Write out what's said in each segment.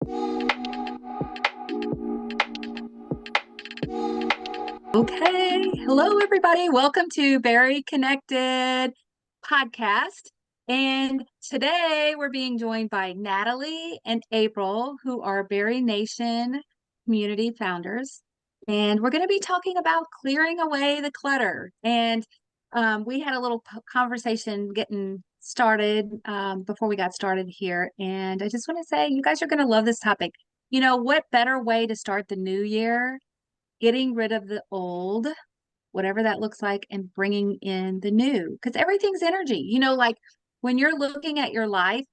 Okay. Hello, everybody. Welcome to Bari Connected podcast. And today we're being joined by Natalie and April, who are Bari-Nation community founders. And we're going to be talking about clearing away the clutter. And we had a little conversation getting started before we got started here. And I just want to say, you guys are going to love this topic. You know, what better way to start the new year? Getting rid of the old, whatever that looks like, and bringing in the new. Because everything's energy. You know, like when you're looking at your life,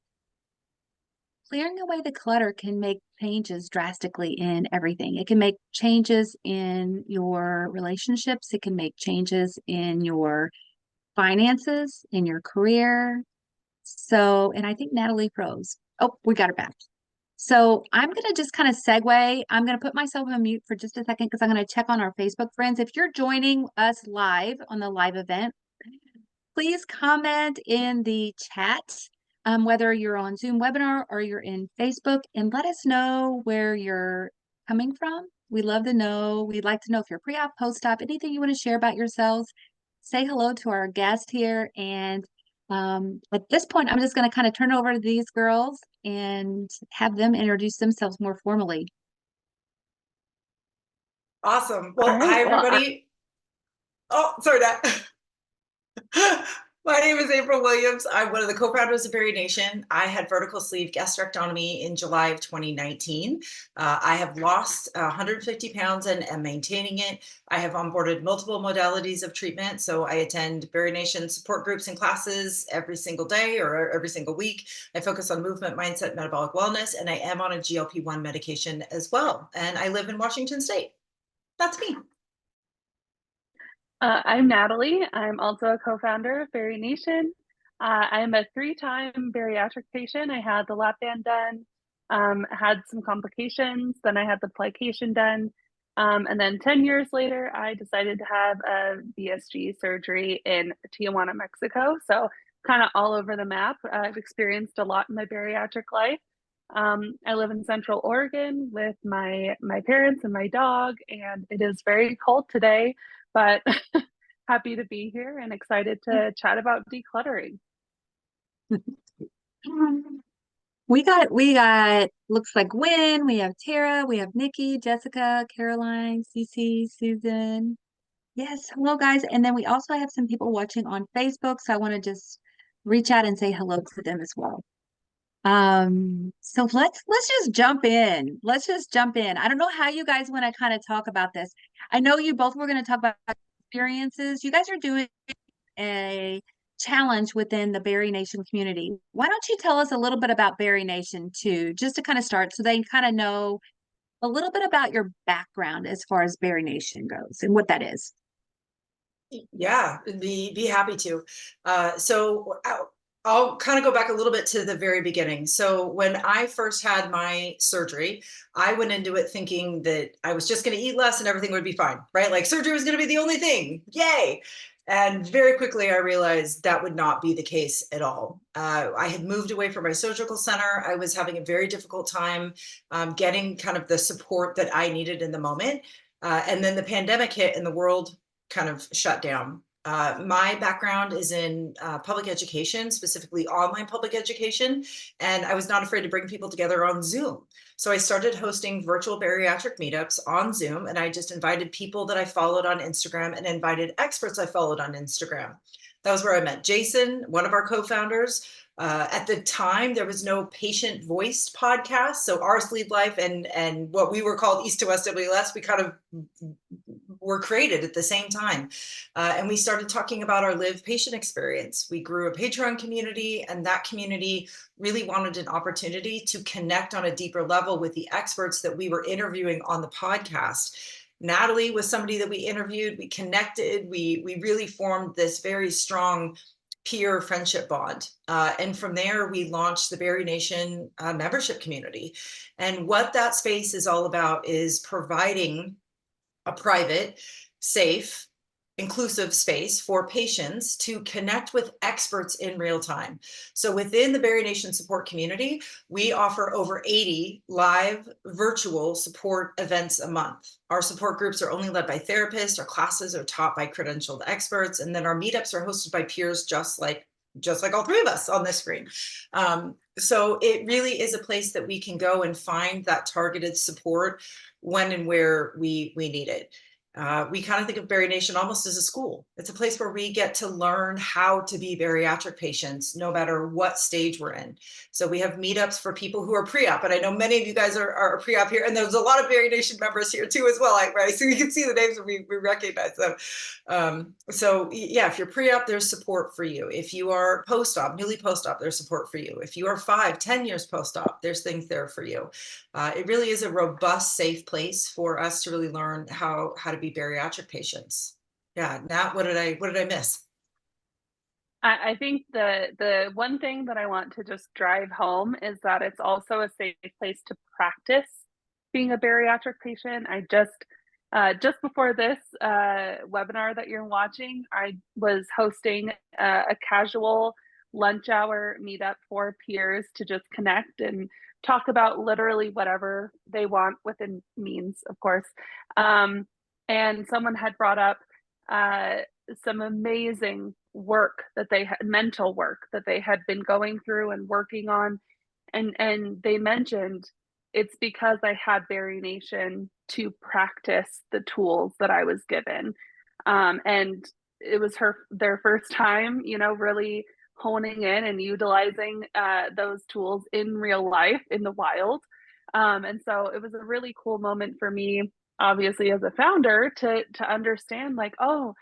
clearing away the clutter can make changes drastically in everything. It can make changes in your relationships, it can make changes in your finances, in your career. So, and I think Natalie froze. Oh, we got her back. So I'm going to just kind of segue. I'm going to put myself on mute for just a second because I'm going to check on our Facebook friends. If you're joining us live on the live event, please comment in the chat, whether you're on Zoom webinar or you're in Facebook, and let us know where you're coming from. We love to know. We'd like to know if you're pre-op, post-op, anything you want to share about yourselves. Say hello to our guest here. And at this point, I'm just going to kind of turn over to these girls and have them introduce themselves more formally. Awesome. All Well, right. hi, Well, everybody. Oh, sorry, Nat. My name is April Williams. I'm one of the co-founders of BariNation. I had vertical sleeve gastrectomy in July of 2019. I have lost 150 pounds and am maintaining it. I have onboarded multiple modalities of treatment. So I attend BariNation support groups and classes every single day or every single week. I focus on movement, mindset, metabolic wellness, and I am on a GLP-1 medication as well. And I live in Washington State. That's me. I'm Natalie. I'm also a co-founder of BariNation. I'm a three-time bariatric patient. I had the lap band done, had some complications, then I had the plication done. And then 10 years later, I decided to have a VSG surgery in Tijuana, Mexico. So kind of all over the map. I've experienced a lot in my bariatric life. I live in Central Oregon with my parents and my dog, and it is very cold today, but happy to be here and excited to chat about decluttering. We got looks like Wynn, we have Tara, we have Nikki, Jessica, Caroline, Cece, Susan. Yes, hello guys. And then we also have some people watching on Facebook, so I want to just reach out and say hello to them as well. So let's just jump in. Let's just jump in. I don't know how you guys want to kind of talk about this. I know you both were going to talk about experiences. You guys are doing a challenge within the Bari-Nation community. Why don't you tell us a little bit about Bari-Nation too, just to kind of start so they kind of know a little bit about your background as far as Bari-Nation goes and what that is. Yeah, be happy to. I'll kind of go back a little bit to the very beginning. So when I first had my surgery, I went into it thinking that I was just going to eat less and everything would be fine, right? Like surgery was going to be the only thing. Yay. And very quickly, I realized that would not be the case at all. I had moved away from my surgical center. I was having a very difficult time getting kind of the support that I needed in the moment. And then the pandemic hit and the world kind of shut down. My background is in public education, specifically online public education, and I was not afraid to bring people together on Zoom. So I started hosting virtual bariatric meetups on Zoom, and I just invited people that I followed on Instagram and invited experts I followed on Instagram. That was where I met Jason, one of our co-founders. At the time, there was no patient voiced podcast. So our Sleeve Life and what we were called East to West WLS, we kind of were created at the same time. And we started talking about our live patient experience. We grew a Patreon community, and that community really wanted an opportunity to connect on a deeper level with the experts that we were interviewing on the podcast. Natalie was somebody that we interviewed, we connected, we really formed this very strong peer friendship bond. And from there, we launched the BariNation membership community. And what that space is all about is providing a private, safe, inclusive space for patients to connect with experts in real time. So within the Bari-Nation support community, we offer over 80 live virtual support events a month. Our support groups are only led by therapists. Our classes are taught by credentialed experts. And then our meetups are hosted by peers just like all three of us on this screen. So it really is a place that we can go and find that targeted support when and where we need it. We kind of think of Bari-Nation almost as a school. It's a place where we get to learn how to be bariatric patients, no matter what stage we're in. So we have meetups for people who are pre-op, and I know many of you guys are pre-op here, and there's a lot of Bari-Nation members here too as well, right? So you can see the names and we recognize them. So yeah, if you're pre-op, there's support for you. If you are post-op, newly post-op, there's support for you. If you are 5-10 years post-op, there's things there for you. It really is a robust, safe place for us to really learn how to be bariatric patients. Yeah, Nat, what did I miss? I think the one thing that I want to just drive home is that it's also a safe place to practice being a bariatric patient. I just before this webinar that you're watching, I was hosting a casual lunch hour meetup for peers to just connect and talk about literally whatever they want within means, of course. And someone had brought up some amazing work that they had, mental work that they had been going through and working on. And they mentioned it's because I had Bari-Nation to practice the tools that I was given. And it was their first time, really honing in and utilizing those tools in real life, in the wild. And so it was a really cool moment for me, obviously, as a founder, to understand, like, oh,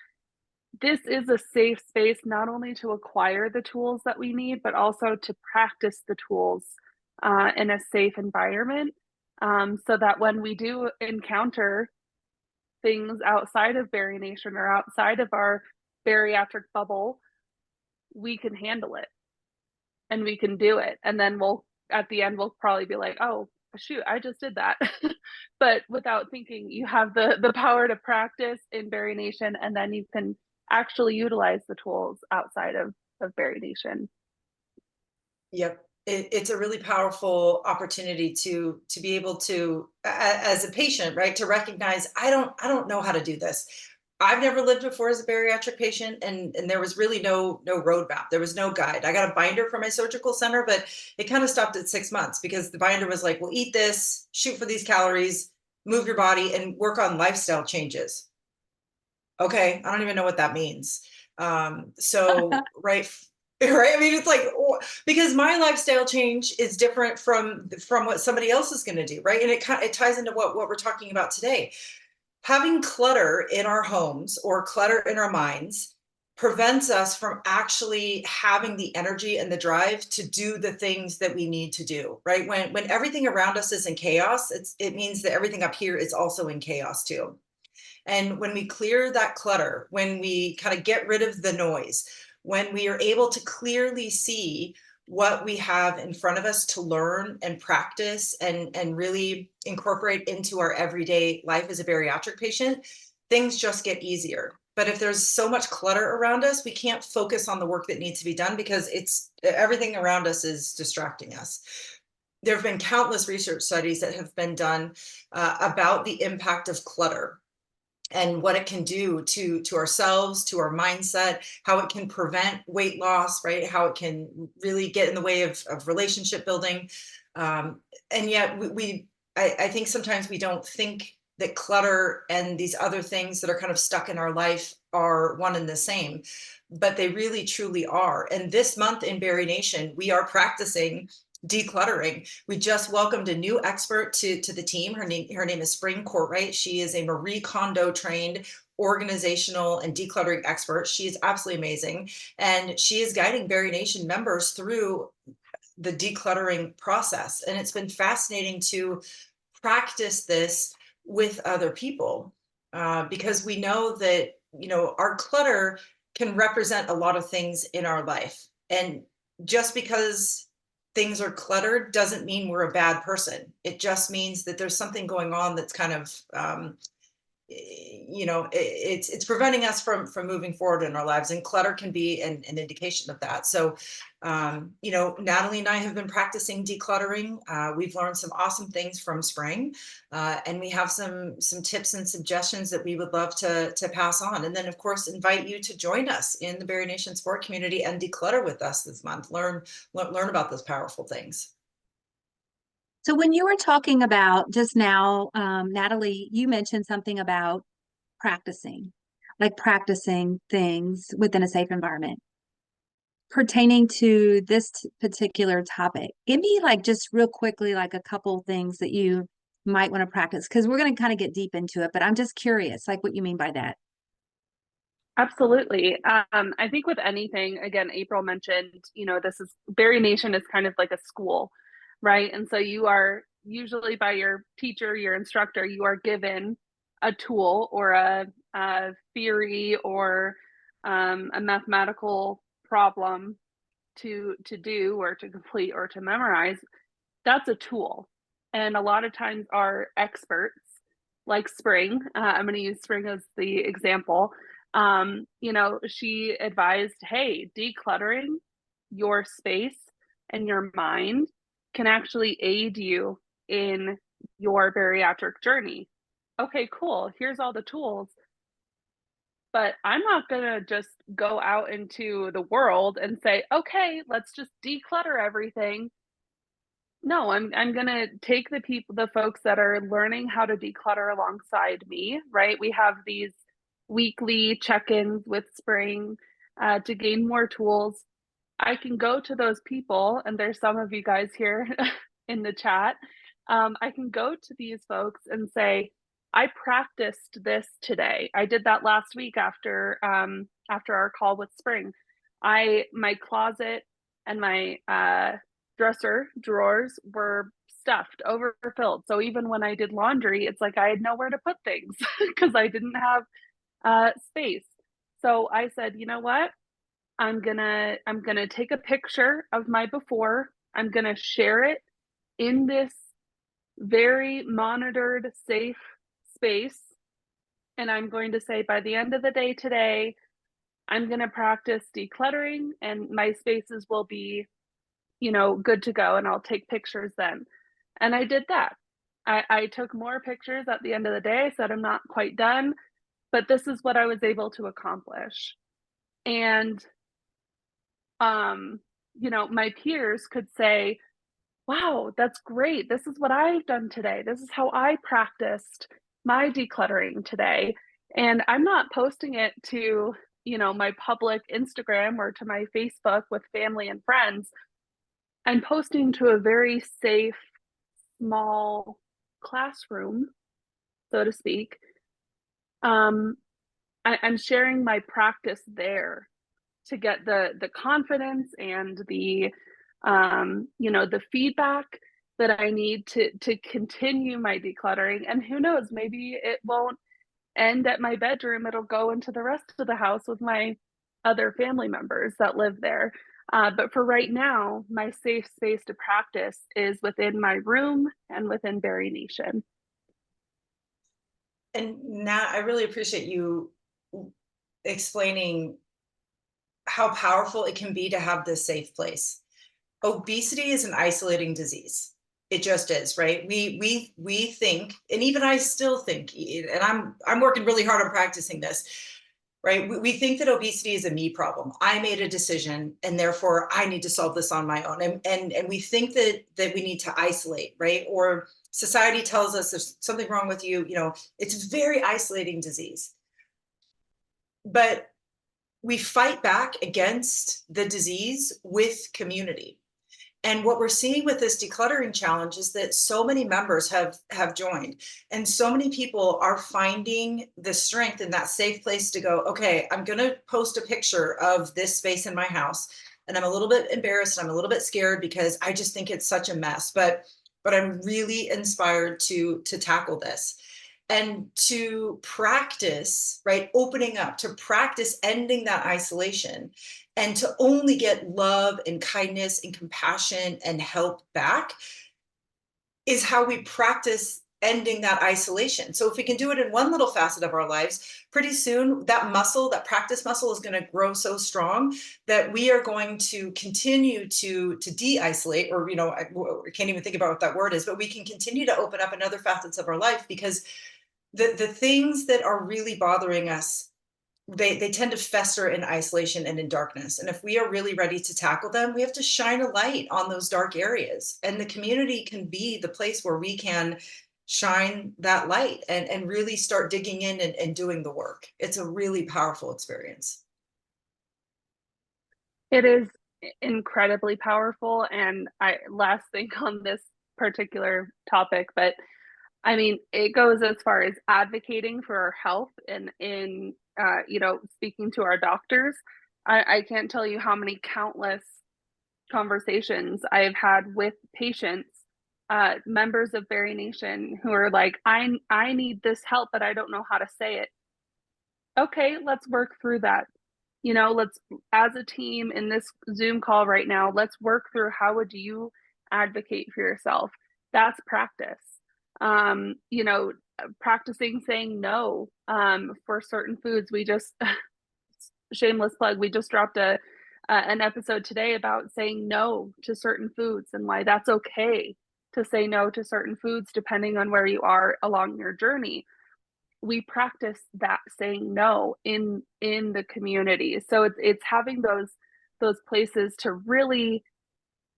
this is a safe space not only to acquire the tools that we need, but also to practice the tools in a safe environment, so that when we do encounter things outside of Bari-Nation or outside of our bariatric bubble, we can handle it and we can do it. And then at the end, we'll probably be like, oh, shoot, I just did that. But without thinking, you have the power to practice in Bari-Nation, and then you can actually utilize the tools outside of Bari-Nation. Yep. It's a really powerful opportunity to be able to, as a patient, right, to recognize, I don't know how to do this. I've never lived before as a bariatric patient, and there was really no roadmap. There was no guide. I got a binder from my surgical center, but it kind of stopped at 6 months because the binder was like, well, eat this, shoot for these calories, move your body, and work on lifestyle changes. Okay, I don't even know what that means. So right. Right. I mean, it's like, because my lifestyle change is different from what somebody else is going to do. Right. And it ties into what we're talking about today. Having clutter in our homes or clutter in our minds prevents us from actually having the energy and the drive to do the things that we need to do. Right. When everything around us is in chaos, it means that everything up here is also in chaos too. And when we clear that clutter, when we kind of get rid of the noise, when we are able to clearly see what we have in front of us to learn and practice and really incorporate into our everyday life as a bariatric patient, things just get easier. But if there's so much clutter around us, we can't focus on the work that needs to be done because everything around us is distracting us. There have been countless research studies that have been done about the impact of clutter and what it can do to ourselves, to our mindset, how it can prevent weight loss, right? How it can really get in the way of relationship building. And yet I think sometimes we don't think that clutter and these other things that are kind of stuck in our life are one and the same, but they really truly are. And this month in Bari-Nation, we are practicing decluttering. We just welcomed a new expert to the team. Her name is Spring Courtwright. She is a Marie Kondo trained organizational and decluttering expert. She is absolutely amazing. And she is guiding Bari-Nation members through the decluttering process. And it's been fascinating to practice this with other people because we know that, our clutter can represent a lot of things in our life. And just because things are cluttered doesn't mean we're a bad person. It just means that there's something going on that's kind of it's preventing us from moving forward in our lives, and clutter can be an indication of that. So Natalie and I have been practicing decluttering. We've learned some awesome things from spring, and we have some tips and suggestions that we would love to pass on, and then of course invite you to join us in the Bari-Nation sport community and declutter with us this month. Learn about those powerful things. So when you were talking about just now, Natalie, you mentioned something about practicing things within a safe environment. Pertaining to this particular topic, give me just real quickly, a couple things that you might want to practice, because we're going to kind of get deep into it, but I'm just curious, what you mean by that. Absolutely. I think with anything, again, April mentioned, Bari-Nation is kind of like a school, right? And so you are usually by your teacher, your instructor, you are given a tool or a theory or a mathematical problem to do or to complete or to memorize. That's a tool. And a lot of times our experts, like Spring, I'm going to use Spring as the example. She advised, hey, decluttering your space and your mind can actually aid you in your bariatric journey. Okay, cool. Here's all the tools. But I'm not going to just go out into the world and say, okay, let's just declutter everything. No, I'm going to take the folks that are learning how to declutter alongside me, right? We have these weekly check-ins with Spring to gain more tools. I can go to those people, and there's some of you guys here in the chat. I can go to these folks and say, I practiced this today. I did that last week after our call with Spring. My closet and my dresser drawers were stuffed, overfilled. So even when I did laundry, it's like I had nowhere to put things because I didn't have space. So I said, you know what? I'm gonna take a picture of my before. I'm gonna share it in this very monitored, safe space. And I'm going to say, by the end of the day today, I'm going to practice decluttering and my spaces will be, good to go. And I'll take pictures then. And I did that. I took more pictures at the end of the day. I said, I'm not quite done, but this is what I was able to accomplish. And, my peers could say, wow, that's great. This is what I've done today. This is how I practiced my decluttering today. And I'm not posting it to, my public Instagram or to my Facebook with family and friends. I'm posting to a very safe, small classroom, so to speak. I'm sharing my practice there to get the confidence and the the feedback that I need to continue my decluttering. And who knows, maybe it won't end at my bedroom. It'll go into the rest of the house with my other family members that live there. But for right now, my safe space to practice is within my room and within Bari-Nation. And Nat, I really appreciate you explaining how powerful it can be to have this safe place. Obesity is an isolating disease. It just is, right? We think, and even I still think, and I'm working really hard on practicing this, right? We think that obesity is a me problem. I made a decision and therefore I need to solve this on my own. And we think that we need to isolate, right? Or society tells us there's something wrong with you. It's a very isolating disease. But we fight back against the disease with community. And what we're seeing with this decluttering challenge is that so many members have joined, and so many people are finding the strength in that safe place to go, okay, I'm going to post a picture of this space in my house. And I'm a little bit embarrassed. I'm a little bit scared because I just think it's such a mess, but I'm really inspired to tackle this. And to practice, right, opening up, to practice ending that isolation, and to only get love and kindness and compassion and help back is how we practice ending that isolation. So if we can do it in one little facet of our lives, pretty soon that muscle, that practice muscle, is going to grow so strong that we are going to continue to de-isolate, or, I can't even think about what that word is, but we can continue to open up in other facets of our life, because the things that are really bothering us, they tend to fester in isolation and in darkness. And if we are really ready to tackle them, we have to shine a light on those dark areas. And the community can be the place where we can shine that light and really start digging in and doing the work. It's a really powerful experience. It is incredibly powerful. And last thing on this particular topic, but I mean, it goes as far as advocating for our health and in speaking to our doctors. I can't tell you how many countless conversations I've had with patients, members of BariNation, who are like, I need this help, but I don't know how to say it. Okay, let's work through that. Let's, as a team in this Zoom call right now, let's work through how would you advocate for yourself. That's practice. Practicing saying no for certain foods. We just shameless plug, we just dropped an episode today about saying no to certain foods and why that's okay to say no to certain foods depending on where you are along your journey. We practice that saying no in the community. So it's having those places to really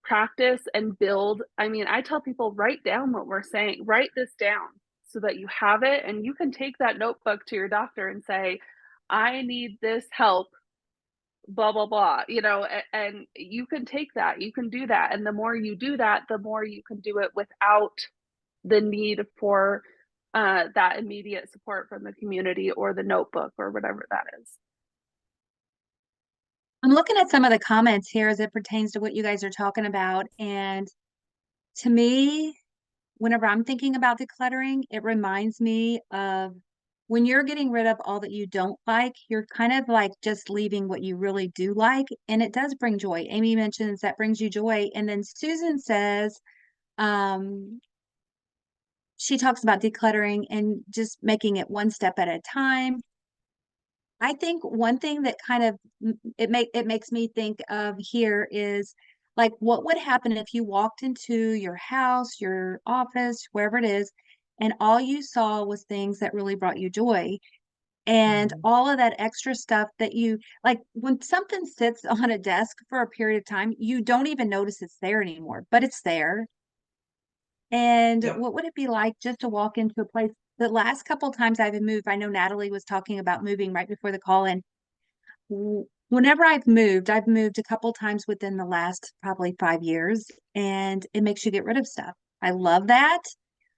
practice and build. I mean, I tell people, write down what we're saying, write this down so that you have it, and you can take that notebook to your doctor and say, I need this help, blah blah blah, and you can take that, you can do that, and the more you do that, the more you can do it without the need for that immediate support from the community or the notebook or whatever that is. I'm looking at some of the comments here as it pertains to what you guys are talking about. And to me, whenever I'm thinking about decluttering, it reminds me of when you're getting rid of all that you don't like, you're kind of like just leaving what you really do like. And it does bring joy. Amy mentions that brings you joy. And then Susan says, she talks about decluttering and just making it one step at a time. I think one thing that kind of it makes me think of here is like what would happen if you walked into your house, your office, wherever it is, and all you saw was things that really brought you joy. And all of that extra stuff that you like, when something sits on a desk for a period of time, you don't even notice it's there anymore, but it's there. And Yep. what would it be like just to walk into a place? The last couple of times I've moved, I know Natalie was talking about moving right before the call, and whenever I've moved a couple times within the last probably 5 years, and it makes you get rid of stuff. I love that.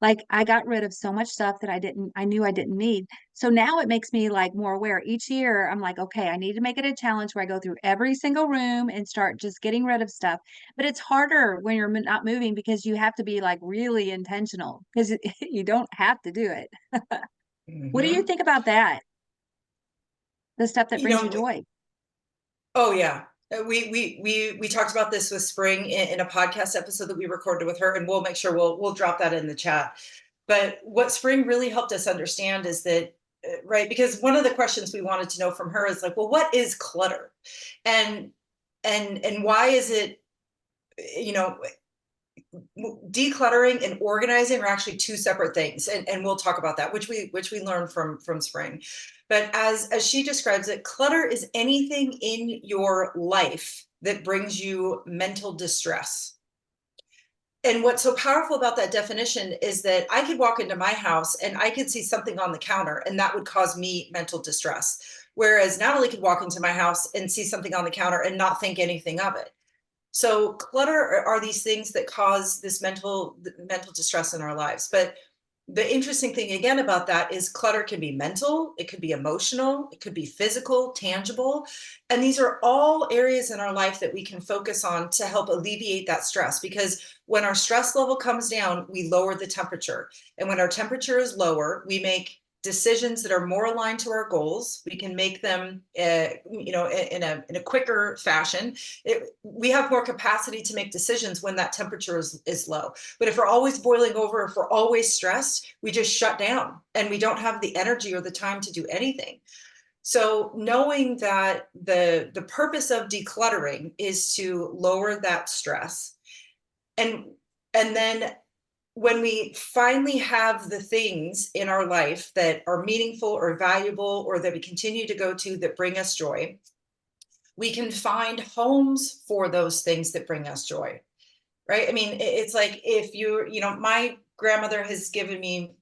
Like I got rid of so much stuff that I knew I didn't need. So now it makes me like more aware. Each year I'm like, okay, I need to make it a challenge where I go through every single room and start just getting rid of stuff. But it's harder when you're not moving because you have to be like really intentional because you don't have to do it. What do you think about that? The stuff that You brings you know, joy. Oh yeah. We talked about this with Spring in a podcast episode that we recorded with her, and we'll make sure we'll drop that in the chat. But what Spring really helped us understand is that, right, because one of the questions we wanted to know from her is like, well, what is clutter? And why is it, decluttering and organizing are actually two separate things, and we'll talk about that, which we learned from Spring. But as she describes it, clutter is anything in your life that brings you mental distress. And what's so powerful about that definition is that I could walk into my house and I could see something on the counter and that would cause me mental distress, whereas Natalie could walk into my house and see something on the counter and not think anything of it. So clutter are these things that cause this mental distress in our lives. But the interesting thing again about that is clutter can be mental, it could be emotional, it could be physical, tangible. And these are all areas in our life that we can focus on to help alleviate that stress. Because when our stress level comes down, we lower the temperature. And when our temperature is lower, we make decisions that are more aligned to our goals. We can make them, in a quicker fashion. We have more capacity to make decisions when that temperature is low. But if we're always boiling over, if we're always stressed, we just shut down and we don't have the energy or the time to do anything. So knowing that the purpose of decluttering is to lower that stress, and then when we finally have the things in our life that are meaningful or valuable, or that we continue to go to that bring us joy, we can find homes for those things that bring us joy, right? I mean, it's like, if my grandmother has given me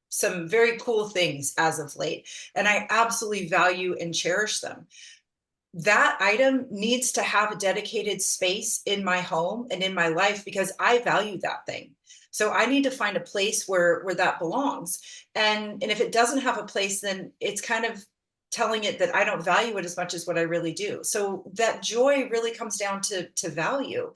some very cool things as of late, and I absolutely value and cherish them. That item needs to have a dedicated space in my home and in my life because I value that thing. So I need to find a place where that belongs. And if it doesn't have a place, then it's kind of telling it that I don't value it as much as what I really do. So that joy really comes down to value.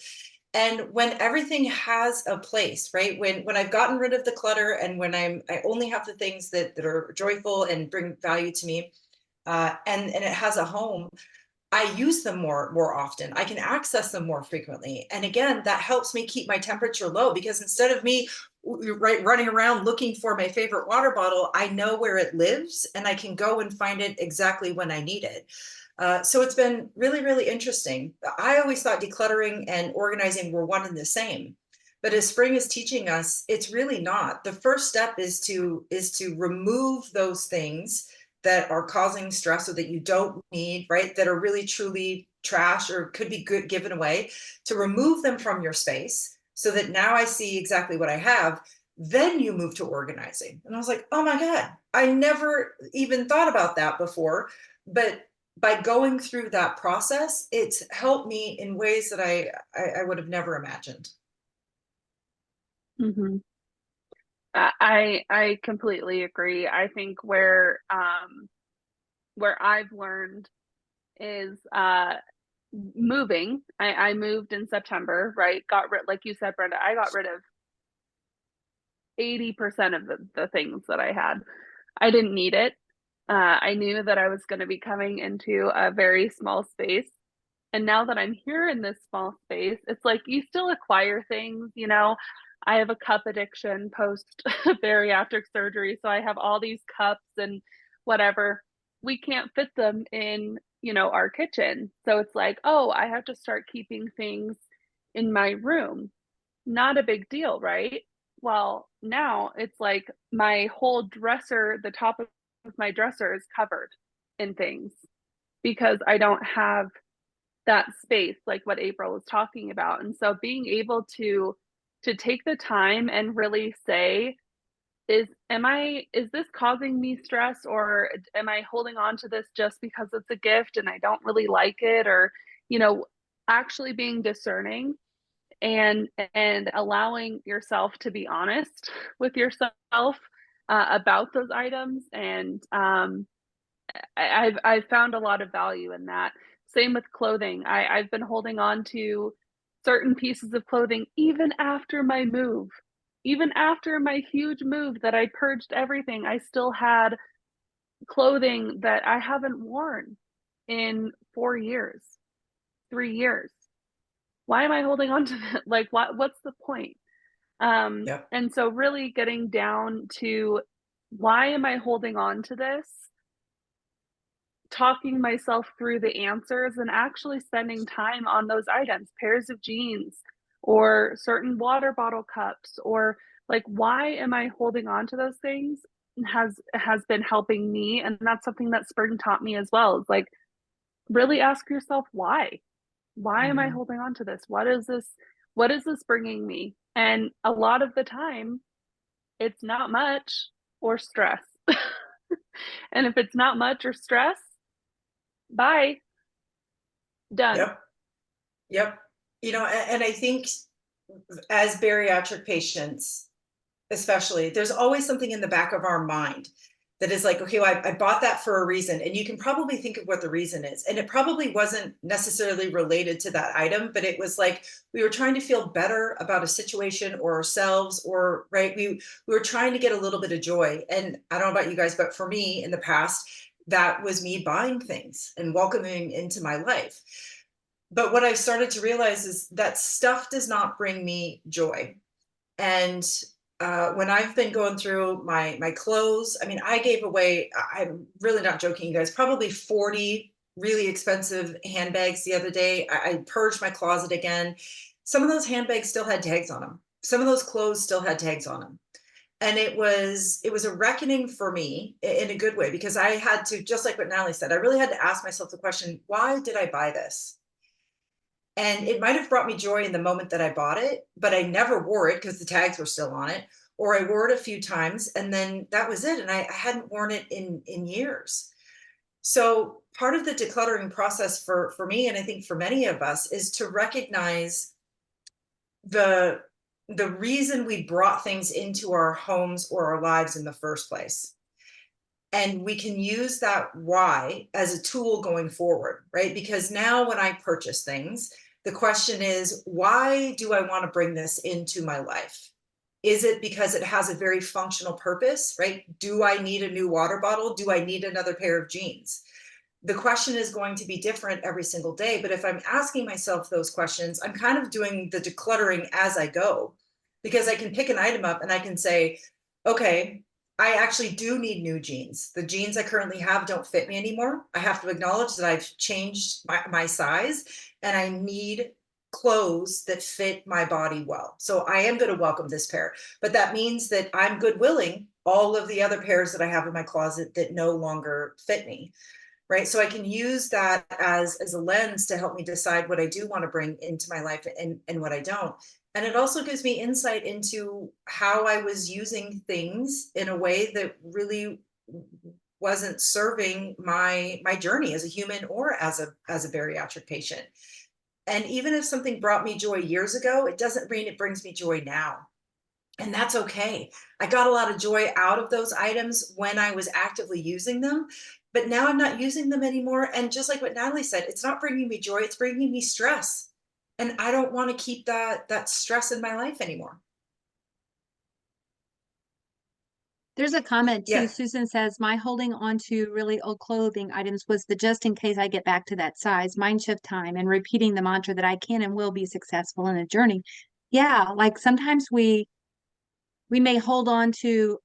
And when everything has a place, right? When I've gotten rid of the clutter, and when I only have the things that are joyful and bring value to me, and it has a home, I use them more often. I can access them more frequently. And again, that helps me keep my temperature low, because instead of me running around looking for my favorite water bottle, I know where it lives and I can go and find it exactly when I need it. So it's been really, really interesting. I always thought decluttering and organizing were one and the same. But as spring is teaching us, it's really not. The first step is to remove those things that are causing stress or that you don't need, right? That are really truly trash or could be good given away, to remove them from your space so that now I see exactly what I have. Then you move to organizing. And I was like, oh my God, I never even thought about that before. But by going through that process, it's helped me in ways that I would have never imagined. Mm-hmm. I completely agree. I think where I've learned is moving. I moved in September, right? Like you said, Brenda, I got rid of 80% of the things that I had. I didn't need it. I knew that I was going to be coming into a very small space. And now that I'm here in this small space, it's like you still acquire things, you know. I have a cup addiction post bariatric surgery. So I have all these cups and whatever. We can't fit them in, our kitchen. So it's like, oh, I have to start keeping things in my room. Not a big deal, right? Well, now it's like my whole dresser, the top of my dresser is covered in things because I don't have that space, like what April was talking about. And so being able to take the time and really say, is this causing me stress, or am I holding on to this just because it's a gift and I don't really like it? Or, actually being discerning and allowing yourself to be honest with yourself about those items. And I've found a lot of value in that. Same with clothing. I've been holding on to certain pieces of clothing even after my move. Even after my huge move that I purged everything, I still had clothing that I haven't worn in 4 years, 3 years. Why am I holding on to that? Like, what's the point? Yep. And so really getting down to, why am I holding on to this? Talking myself through the answers and actually spending time on those items, pairs of jeans or certain water bottle cups, or like, why am I holding on to those things, has been helping me. And that's something that spring taught me as well. It's like, really ask yourself, why am I holding on to this? What is this bringing me? And a lot of the time it's not much or stress. And if it's not much or stress, bye. Done. Yep. Yep. And I think as bariatric patients, especially, there's always something in the back of our mind that is like, okay, well, I bought that for a reason. And you can probably think of what the reason is. And it probably wasn't necessarily related to that item, but it was like, we were trying to feel better about a situation or ourselves, or right. We were trying to get a little bit of joy. And I don't know about you guys, but for me in the past, that was me buying things and welcoming into my life. But what I started to realize is that stuff does not bring me joy. And when I've been going through my clothes, I mean, I gave away, I'm really not joking, you guys, probably 40 really expensive handbags the other day. I purged my closet again. Some of those handbags still had tags on them. Some of those clothes still had tags on them. And it was a reckoning for me in a good way, because I had to, just like what Natalie said, I really had to ask myself the question, why did I buy this? And it might have brought me joy in the moment that I bought it, but I never wore it because the tags were still on it, or I wore it a few times and then that was it. And I hadn't worn it in years. So part of the decluttering process for me, and I think for many of us, is to recognize the reason we brought things into our homes or our lives in the first place. And we can use that why as a tool going forward, right? Because now when I purchase things, the question is, why do I want to bring this into my life? Is it because it has a very functional purpose, right? Do I need a new water bottle? Do I need another pair of jeans? The question is going to be different every single day. But if I'm asking myself those questions, I'm kind of doing the decluttering as I go, because I can pick an item up and I can say, okay, I actually do need new jeans. The jeans I currently have don't fit me anymore. I have to acknowledge that I've changed my size and I need clothes that fit my body well. So I am going to welcome this pair, but that means that I'm goodwilling all of the other pairs that I have in my closet that no longer fit me. Right. So I can use that as a lens to help me decide what I do want to bring into my life and what I don't. And it also gives me insight into how I was using things in a way that really wasn't serving my journey as a human or as a bariatric patient. And even if something brought me joy years ago, it doesn't mean it brings me joy now. And that's okay. I got a lot of joy out of those items when I was actively using them, but now I'm not using them anymore. And just like what Natalie said, it's not bringing me joy, it's bringing me stress. And I don't want to keep that stress in my life anymore. There's a comment too. Yeah. Susan says, my holding on to really old clothing items was the just in case I get back to that size, mind shift time, and repeating the mantra that I can and will be successful in the journey. Yeah, like sometimes we may hold on to,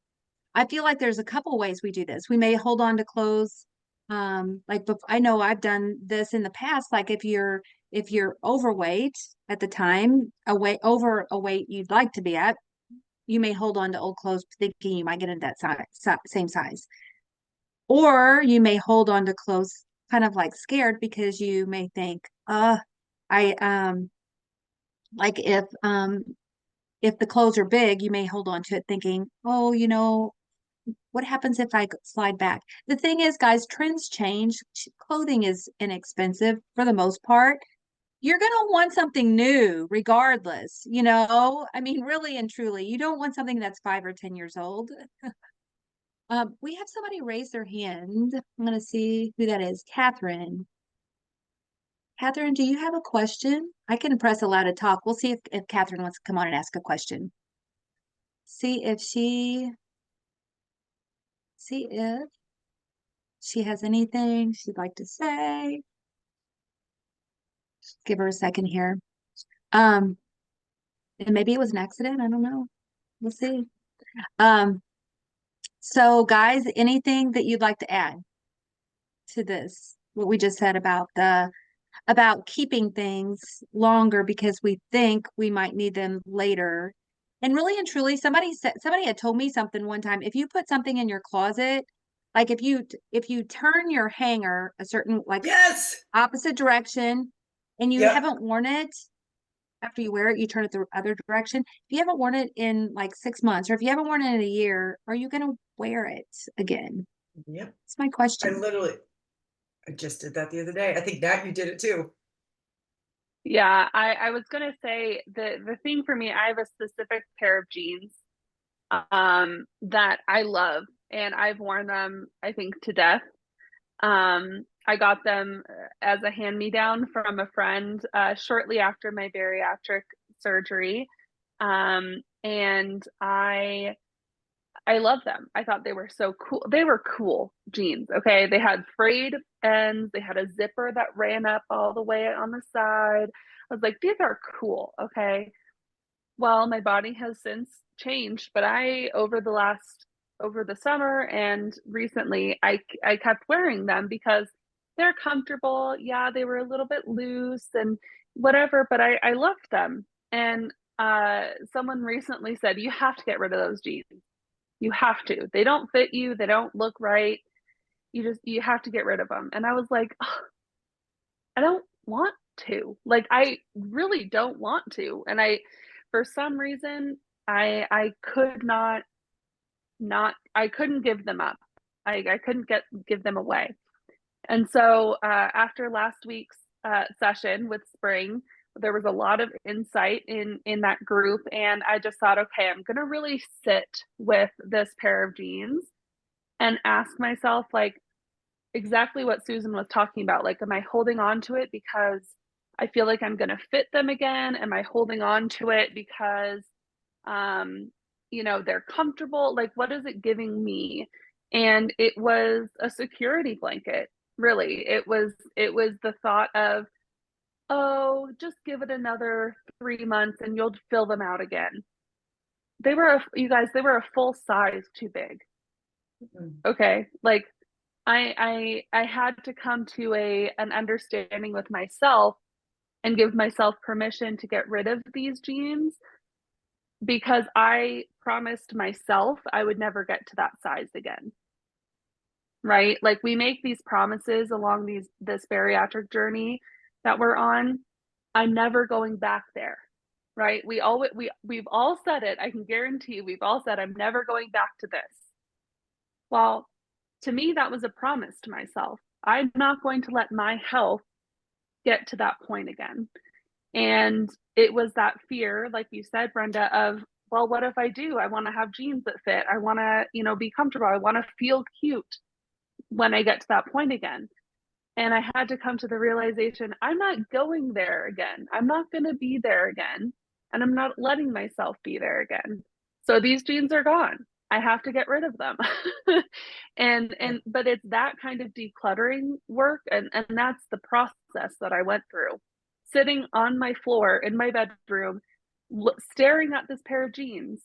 I feel like there's a couple ways we do this. We may hold on to clothes. Like I know I've done this in the past. Like if you're overweight at the time, over a weight you'd like to be at, you may hold on to old clothes thinking you might get in that same size. Or you may hold on to clothes kind of like scared because you may think, I like if the clothes are big, you may hold on to it thinking, oh, what happens if I slide back? The thing is, guys, trends change. Clothing is inexpensive for the most part. You're going to want something new regardless, I mean, really and truly, you don't want something that's 5 or 10 years old. We have somebody raise their hand. I'm going to see who that is. Catherine. Catherine, do you have a question? I can press allow to talk. We'll see if Catherine wants to come on and ask a question. See if she has anything she'd like to say. Give her a second here. And maybe it was an accident. I don't know. We'll see. So guys, anything that you'd like to add to this? What we just said about keeping things longer because we think we might need them later. And really and truly, somebody had told me something one time. If you put something in your closet, like if you turn your hanger a certain Yes. opposite direction and you Yep. haven't worn it, after you wear it, you turn it the other direction. If you haven't worn it in like 6 months, or if you haven't worn it in a year, are you going to wear it again? Yep. That's my question. I just did that the other day. I think Nat, you did it too. Yeah, I was gonna say the thing for me, I have a specific pair of jeans that I love. and I've worn them, I think, to death. I got them as a hand-me-down from a friend shortly after my bariatric surgery. And I love them. I thought they were so cool. They were cool jeans. Okay. They had frayed ends. They had a zipper that ran up all the way on the side. I was like, these are cool. Okay. Well, my body has since changed, but over the summer and recently, I kept wearing them because they're comfortable. Yeah, they were a little bit loose and whatever, but I loved them. And someone recently said, you have to get rid of those jeans. You have to. They don't fit you. They don't look right. You have to get rid of them. And I was like, oh, I don't want to. Like, I really don't want to. And for some reason, I could I couldn't give them up. I couldn't give them away. And so after last week's session with Spring, there was a lot of insight in that group, and I just thought, okay, I'm gonna really sit with this pair of jeans and ask myself, like, exactly what Susan was talking about. Like, am I holding on to it because I feel like I'm gonna fit them again? Am I holding on to it because they're comfortable? Like, what is it giving me? And it was a security blanket, really. It was the thought of, oh, just give it another 3 months and you'll fill them out again. You guys, they were a full size too big. Okay. Like, I had to come to an understanding with myself and give myself permission to get rid of these jeans, because I promised myself I would never get to that size again. Right? Like, we make these promises along this bariatric journey that we're on. I'm never going back there. Right? We've all said it. I can guarantee you, we've all said, I'm never going back to this. Well, to me, that was a promise to myself. I'm not going to let my health get to that point again. And it was that fear, like you said, Brenda, of, well, what if I do? I want to have jeans that fit. I want to, be comfortable. I want to feel cute when I get to that point again. And I had to come to the realization, I'm not going there again. I'm not going to be there again. And I'm not letting myself be there again. So these jeans are gone. I have to get rid of them. But it's that kind of decluttering work. And that's the process that I went through. Sitting on my floor in my bedroom, staring at this pair of jeans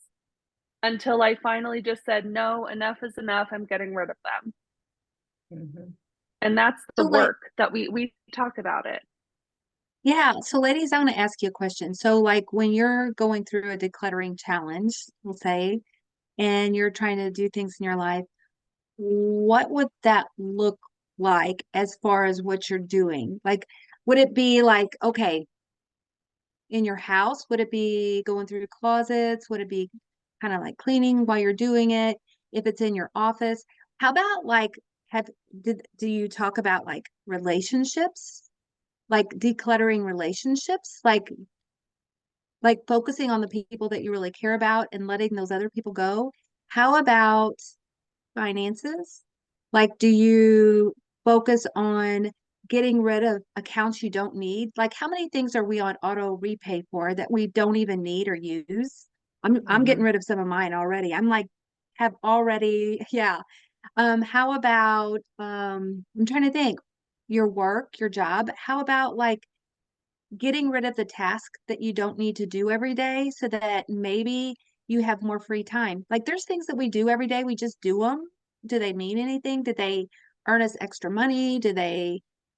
until I finally just said, no, enough is enough. I'm getting rid of them. Mm-hmm. And that's the work that we talk about it. Yeah. So ladies, I want to ask you a question. So like, when you're going through a decluttering challenge, we'll say, and you're trying to do things in your life, what would that look like as far as what you're doing? Like, would it be like, okay, in your house? Would it be going through closets? Would it be kind of like cleaning while you're doing it? If it's in your office, how about like, do you talk about like relationships, like decluttering relationships, like focusing on the people that you really care about and letting those other people go? How about finances? Like, do you focus on getting rid of accounts you don't need? Like, how many things are we on auto repay for that we don't even need or use? I'm getting rid of some of mine already. I'm like, have already, yeah. How about I'm trying to think, your work, your job. How about like getting rid of the task that you don't need to do every day so that maybe you have more free time? Like, there's things that we do every day, we just do them. Do they mean anything? Do they earn us extra money?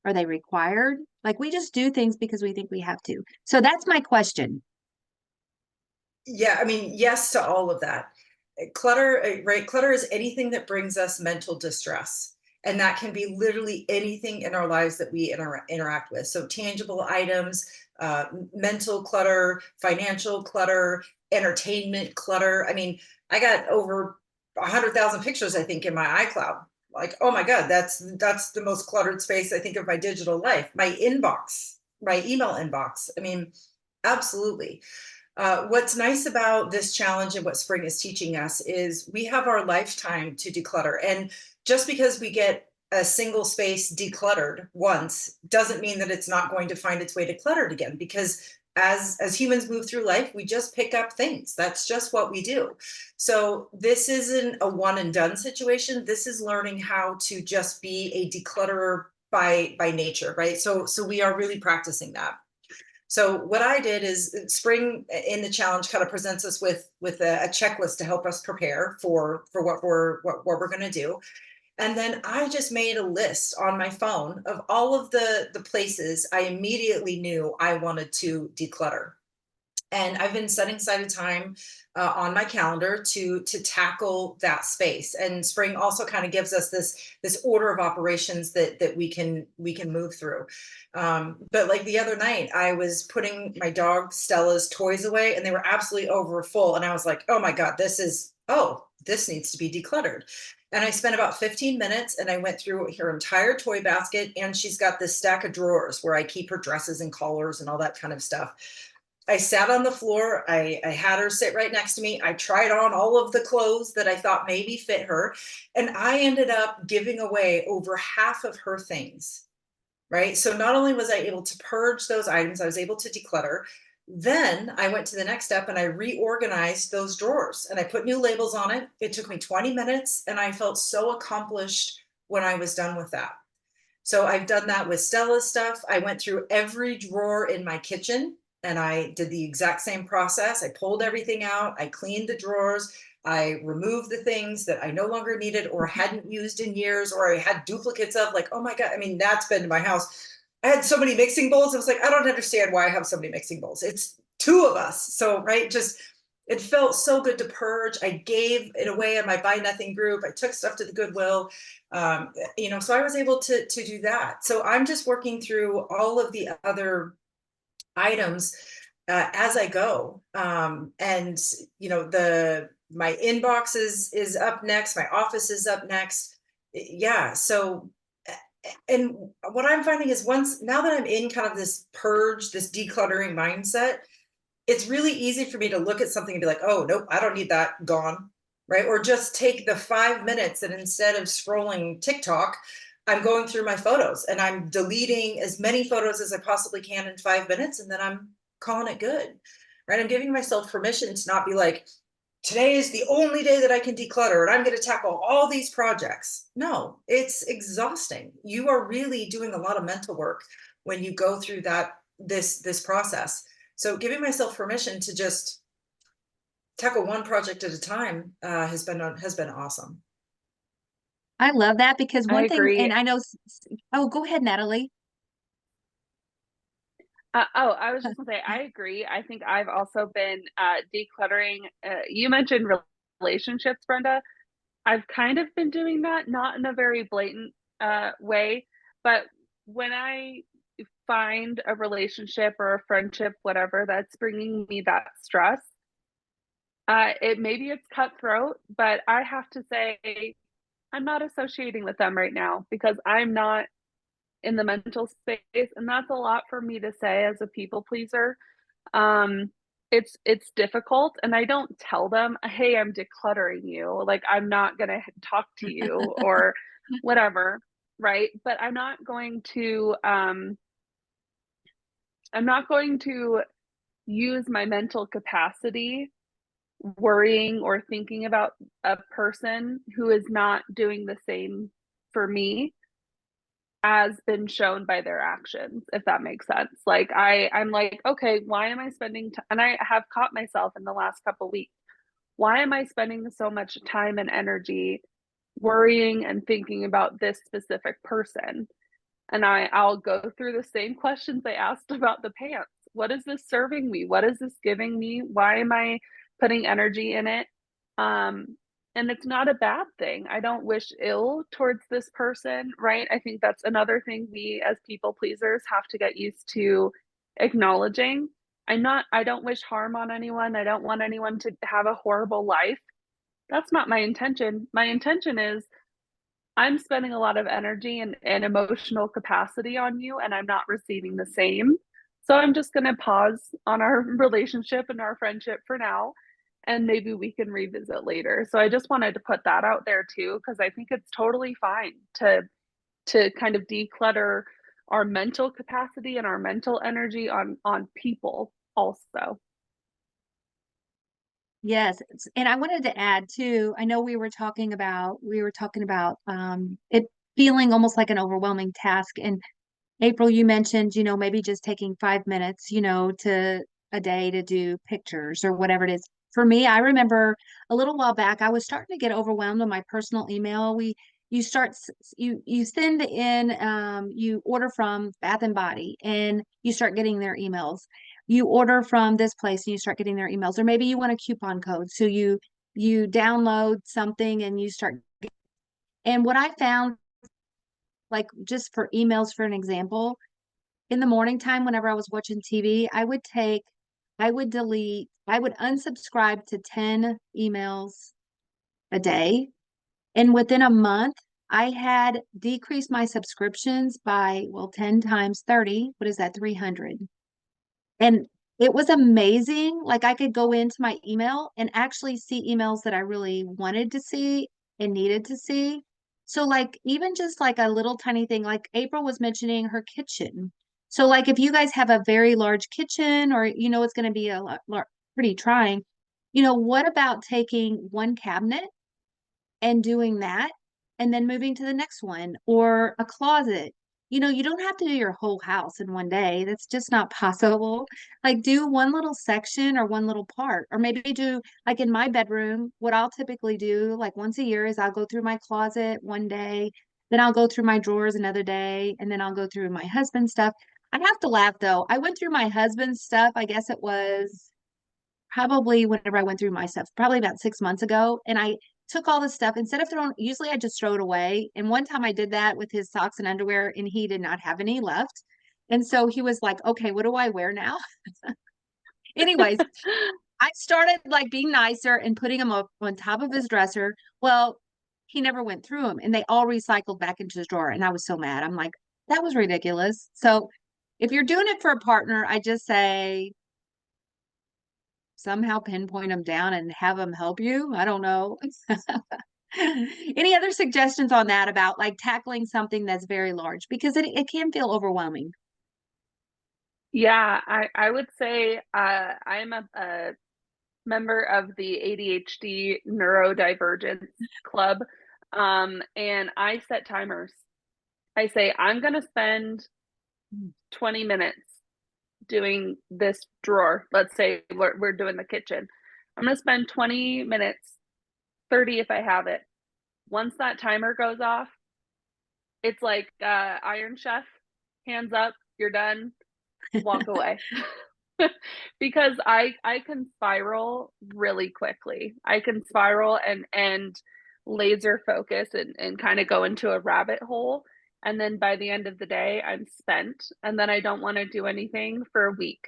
Are they required? Like, we just do things because we think we have to. So that's my question. Yeah, I mean, yes to all of that. Clutter, right? Clutter is anything that brings us mental distress. And that can be literally anything in our lives that we interact with. So tangible items, mental clutter, financial clutter, entertainment clutter. I mean, I got over 100,000 pictures, I think, in my iCloud. Like, oh my God, that's the most cluttered space, I think, of my digital life. My inbox, my email inbox. I mean, absolutely. What's nice about this challenge and what spring is teaching us is we have our lifetime to declutter. And just because we get a single space decluttered once doesn't mean that it's not going to find its way to cluttered again, because as humans move through life, we just pick up things. That's just what we do. So this isn't a one and done situation. This is learning how to just be a declutterer by nature, right? So we are really practicing that. So what I did is spring in the challenge kind of presents us with a checklist to help us prepare for what we're going to do. And then I just made a list on my phone of all of the places I immediately knew I wanted to declutter. And I've been setting aside a time on my calendar to tackle that space. And spring also kind of gives us this order of operations that we can move through. But like the other night, I was putting my dog Stella's toys away, and they were absolutely over full. And I was like, oh my God, this needs to be decluttered. And I spent about 15 minutes and I went through her entire toy basket, and she's got this stack of drawers where I keep her dresses and collars and all that kind of stuff. I sat on the floor. I had her sit right next to me. I tried on all of the clothes that I thought maybe fit her. And I ended up giving away over half of her things, right? So not only was I able to purge those items, I was able to declutter. Then I went to the next step and I reorganized those drawers and I put new labels on it. It took me 20 minutes and I felt so accomplished when I was done with that. So I've done that with Stella's stuff. I went through every drawer in my kitchen and I did the exact same process. I pulled everything out. I cleaned the drawers. I removed the things that I no longer needed or hadn't used in years, or I had duplicates of, like, oh my God. I mean, that's been in my house. I had so many mixing bowls. I was like, I don't understand why I have so many mixing bowls. It's two of us. So, right. Just, it felt so good to purge. I gave it away in my Buy Nothing group. I took stuff to the Goodwill. So I was able to do that. So I'm just working through all of the other items as I go. And my inbox is up next. My office is up next. Yeah. So, and what I'm finding is now that I'm in kind of this purge, this decluttering mindset, it's really easy for me to look at something and be like, oh, nope, I don't need that, gone. Right. Or just take the 5 minutes and instead of scrolling TikTok, I'm going through my photos and I'm deleting as many photos as I possibly can in 5 minutes. And then I'm calling it good. Right. I'm giving myself permission to not be like, today is the only day that I can declutter and I'm going to tackle all these projects. No, it's exhausting. You are really doing a lot of mental work when you go through this process. So giving myself permission to just tackle one project at a time has been awesome. I love that because I one thing, agree. and I know, oh, go ahead, Natalie. I was just gonna say, I agree. I think I've also been decluttering. You mentioned relationships, Brenda. I've kind of been doing that, not in a very blatant way, but when I find a relationship or a friendship, whatever, that's bringing me that stress, maybe it's cutthroat, but I have to say I'm not associating with them right now because I'm not in the mental space, and that's a lot for me to say as a people pleaser. It's difficult, and I don't tell them, hey, I'm decluttering you, like I'm not gonna talk to you or whatever, right? But I'm not going to use my mental capacity worrying or thinking about a person who is not doing the same for me as been shown by their actions, if that makes sense. Like I'm like, okay, why am I spending time? And I have caught myself in the last couple weeks, why am I spending so much time and energy worrying and thinking about this specific person? And I'll go through the same questions I asked about the pants. What is this serving me? What is this giving me? Why am I putting energy in it? And it's not a bad thing. I don't wish ill towards this person, right? I think that's another thing we as people pleasers have to get used to acknowledging. I don't wish harm on anyone. I don't want anyone to have a horrible life. That's not my intention. My intention is I'm spending a lot of energy and emotional capacity on you, and I'm not receiving the same. So I'm just going to pause on our relationship and our friendship for now, and maybe we can revisit later. So I just wanted to put that out there too, because I think it's totally fine to kind of declutter our mental capacity and our mental energy on people also. Yes, and I wanted to add too, I know we were talking about it feeling almost like an overwhelming task. And April, you mentioned, maybe just taking 5 minutes, to a day to do pictures or whatever it is. For me, I remember a little while back, I was starting to get overwhelmed on my personal email. You send in, you order from Bath and Body and you start getting their emails. You order from this place and you start getting their emails, or maybe you want a coupon code. So you download something and you start. And what I found, like just for emails, for an example, in the morning time, whenever I was watching TV, I would delete, I would unsubscribe to 10 emails a day. And within a month, I had decreased my subscriptions by, well, 10 times 30. What is that? 300. And it was amazing. Like I could go into my email and actually see emails that I really wanted to see and needed to see. So like even just like a little tiny thing, like April was mentioning her kitchen. So like if you guys have a very large kitchen or it's going to be pretty trying, what about taking one cabinet and doing that and then moving to the next one, or a closet? You don't have to do your whole house in one day. That's just not possible. Like do one little section or one little part, or maybe do like in my bedroom, what I'll typically do like once a year is I'll go through my closet one day, then I'll go through my drawers another day, and then I'll go through my husband's stuff. I have to laugh though. I went through my husband's stuff, I guess it was probably whenever I went through my stuff, probably about 6 months ago. And I took all the stuff instead of throwing, usually I just throw it away. And one time I did that with his socks and underwear, and he did not have any left. And so he was like, okay, what do I wear now? Anyways, I started like being nicer and putting them up on top of his dresser. Well, he never went through them and they all recycled back into his drawer. And I was so mad. I'm like, that was ridiculous. So if you're doing it for a partner, I just say, somehow pinpoint them down and have them help you. I don't know. Any other suggestions on that about like tackling something that's very large? Because it can feel overwhelming. Yeah, I would say I'm a member of the ADHD neurodivergence club, and I set timers. I say I'm going to spend 20 minutes doing this drawer. Let's say we're doing the kitchen. I'm going to spend 20 minutes, 30 if I have it. Once that timer goes off, it's like Iron Chef, hands up, you're done, walk away. Because I can spiral really quickly. I can spiral and laser focus and kind of go into a rabbit hole. And then by the end of the day, I'm spent. And then I don't want to do anything for a week.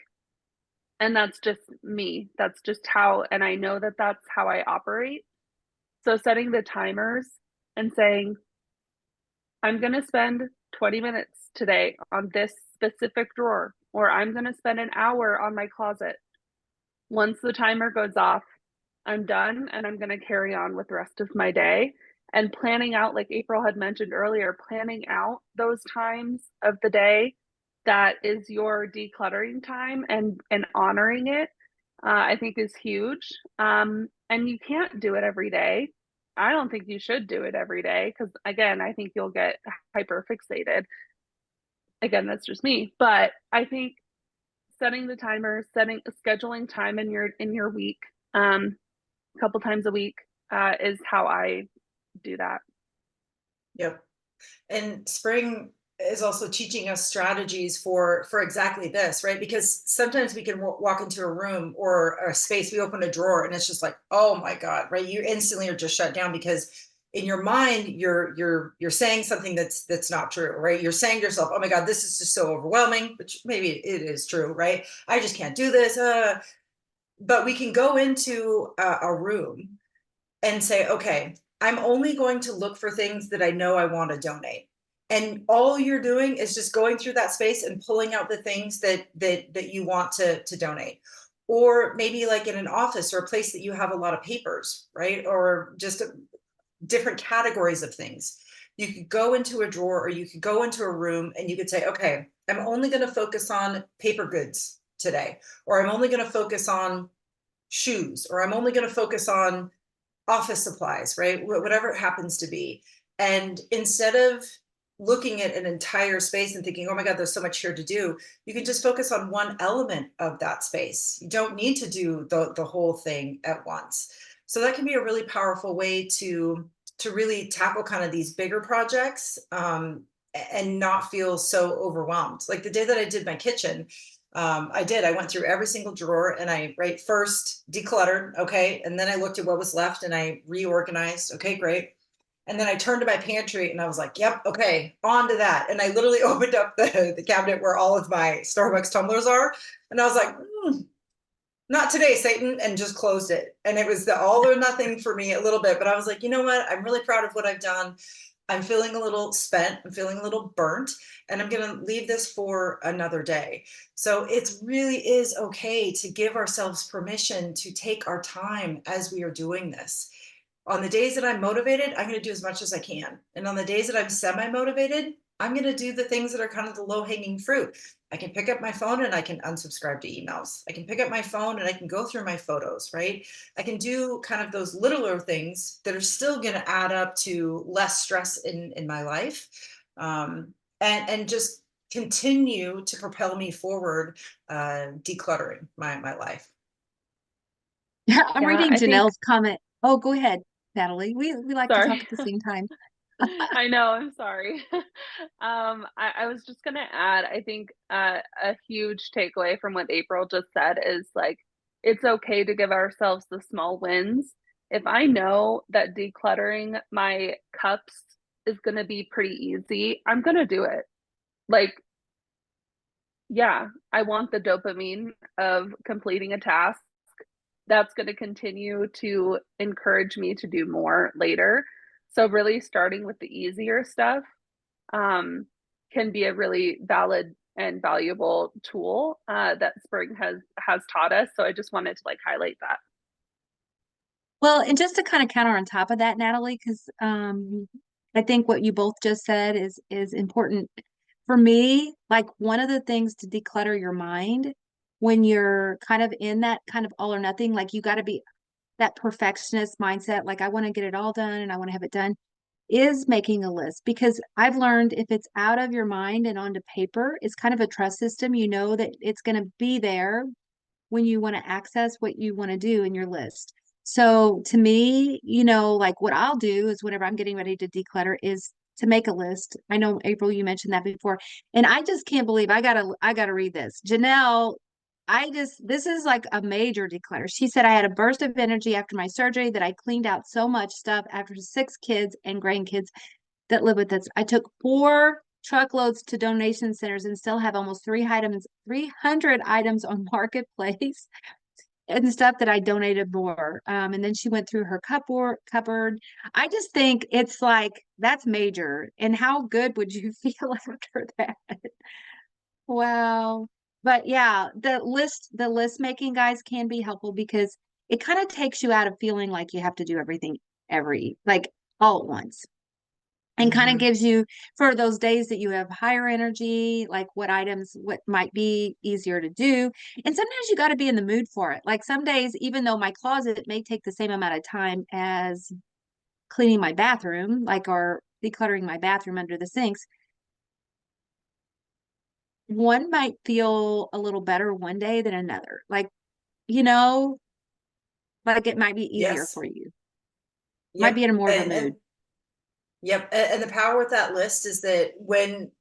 And that's just me. That's just how, and I know that that's how I operate. So setting the timers and saying, I'm going to spend 20 minutes today on this specific drawer, or I'm going to spend an hour on my closet. Once the timer goes off, I'm done and I'm going to carry on with the rest of my day. And planning out, like April had mentioned earlier, planning out those times of the day that is your decluttering time and honoring it, I think is huge. And you can't do it every day. I don't think you should do it every day because, again, I think you'll get hyper fixated. Again, that's just me, but I think setting the timer, scheduling time in your week, a couple times a week, is how I do that. Yep. And spring is also teaching us strategies for exactly this, right? Because sometimes we can walk into a room or a space, we open a drawer and it's just like, oh my God, right? You instantly are just shut down because in your mind you're saying something that's not true, right? You're saying to yourself, oh my God, this is just so overwhelming, which maybe it is true, right? I just can't do this. But we can go into a room and say, okay, I'm only going to look for things that I know I want to donate. And all you're doing is just going through that space and pulling out the things that you want to donate. Or maybe like in an office or a place that you have a lot of papers, right? Or just different categories of things. You could go into a drawer or you could go into a room and you could say, okay, I'm only going to focus on paper goods today, or I'm only going to focus on shoes, or I'm only going to focus on office supplies, right? Whatever it happens to be. And instead of looking at an entire space and thinking, oh my God, there's so much here to do, you can just focus on one element of that space. You don't need to do the whole thing at once. So that can be a really powerful way to really tackle kind of these bigger projects, and not feel so overwhelmed. Like the day that I did my kitchen, I went through every single drawer and I first decluttered. Okay. And then I looked at what was left and I reorganized. Okay, great. And then I turned to my pantry and I was like, yep, okay, on to that. And I literally opened up the cabinet where all of my Starbucks tumblers are. And I was like, not today, Satan, and just closed it. And it was the all or nothing for me a little bit. But I was like, you know what? I'm really proud of what I've done. I'm feeling a little spent. I'm feeling a little burnt, and I'm going to leave this for another day. So it really is okay to give ourselves permission to take our time as we are doing this. On the days that I'm motivated, I'm going to do as much as I can. And on the days that I'm semi-motivated, I'm going to do the things that are kind of the low-hanging fruit. I can pick up my phone and I can unsubscribe to emails. I can pick up my phone and I can go through my photos, right? I can do kind of those littler things that are still going to add up to less stress in my life, and just continue to propel me forward, decluttering my life. I'm Yeah, reading I think, Janelle's comment. Oh, go ahead, Natalie. We like to talk sorry. at the same time. I know, I'm sorry. I was just gonna add, I think a huge takeaway from what April just said is like, it's okay to give ourselves the small wins. If I know that decluttering my cups is gonna be pretty easy, I'm gonna do it. Like, yeah, I want the dopamine of completing a task. That's going to continue to encourage me to do more later. So really starting with the easier stuff, can be a really valid and valuable tool, that spring has taught us. So I just wanted to like highlight that. Well, and just to kind of counter on top of that, Natalie, because I think what you both just said is important. For me, like one of the things to declutter your mind when you're kind of in that kind of all or nothing, like you got to be that perfectionist mindset, like I want to get it all done and I want to have it done, is making a list. Because I've learned if it's out of your mind and onto paper, it's kind of a trust system. You know that it's going to be there when you want to access what you want to do in your list. So to me, like what I'll do is whenever I'm getting ready to declutter is to make a list. I know April, you mentioned that before. And I just can't believe I gotta read this. Janelle, this is like a major declutter. She said I had a burst of energy after my surgery that I cleaned out so much stuff after 6 kids and grandkids that live with us. I took 4 truckloads to donation centers and still have almost 300 items on Marketplace and stuff that I donated more. And then she went through her cupboard. I just think it's like that's major. And how good would you feel after that? Wow. But yeah, the list making guys can be helpful because it kind of takes you out of feeling like you have to do everything like all at once, and kind of Mhm. gives you for those days that you have higher energy, like what might be easier to do. And sometimes you got to be in the mood for it. Like some days, even though my closet may take the same amount of time as cleaning my bathroom, like or decluttering my bathroom under the sinks, one might feel a little better one day than another. You know, like it might be easier Yes. for you. Might be Yep. in more of a mood. And yep. And the power with that list is that when